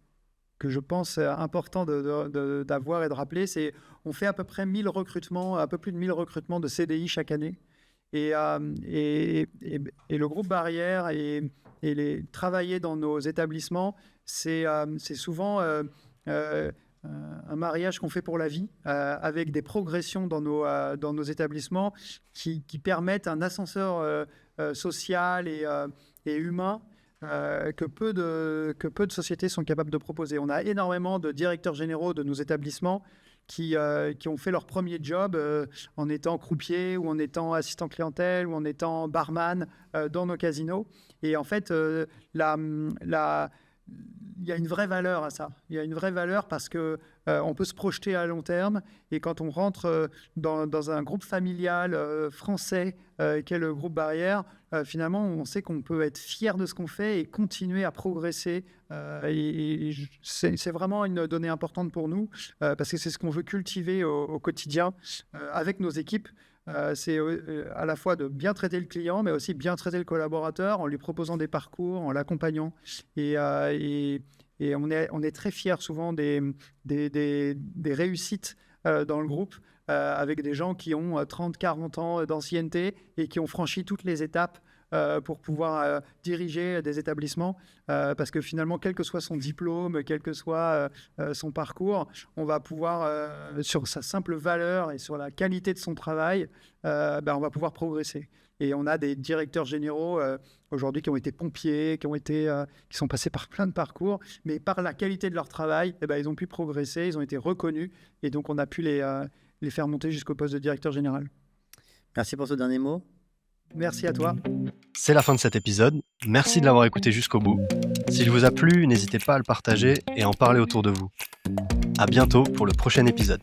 je pense important d'avoir et de rappeler. C'est on fait à peu près 1000 recrutements, un peu plus de 1000 recrutements de CDI chaque année. Et le groupe Barrière et travailler dans nos établissements, c'est souvent un mariage qu'on fait pour la vie, avec des progressions dans nos établissements qui permettent un ascenseur social et humain que peu de sociétés sont capables de proposer. On a énormément de directeurs généraux de nos établissements qui ont fait leur premier job en étant croupier ou en étant assistant clientèle ou en étant barman dans nos casinos. Et en fait, il y a une vraie valeur à ça. Il y a une vraie valeur parce qu'on peut se projeter à long terme. Et quand on rentre dans un groupe familial français, qu'est le groupe Barrière, finalement, on sait qu'on peut être fier de ce qu'on fait et continuer à progresser. C'est vraiment une donnée importante pour nous parce que c'est ce qu'on veut cultiver au quotidien avec nos équipes. C'est à la fois de bien traiter le client, mais aussi bien traiter le collaborateur en lui proposant des parcours, en l'accompagnant. Et on est très fiers souvent des réussites dans le groupe avec des gens qui ont 30-40 ans d'ancienneté et qui ont franchi toutes les étapes pour pouvoir diriger des établissements parce que finalement, quel que soit son diplôme, quel que soit son parcours, on va pouvoir, sur sa simple valeur et sur la qualité de son travail, on va pouvoir progresser. Et on a des directeurs généraux aujourd'hui qui ont été pompiers, qui sont passés par plein de parcours, mais par la qualité de leur travail, ils ont pu progresser, ils ont été reconnus et donc on a pu les faire monter jusqu'au poste de directeur général. Merci pour ce dernier mot. Merci à toi. C'est la fin de cet épisode. Merci de l'avoir écouté jusqu'au bout. S'il vous a plu, n'hésitez pas à le partager et à en parler autour de vous. À bientôt pour le prochain épisode.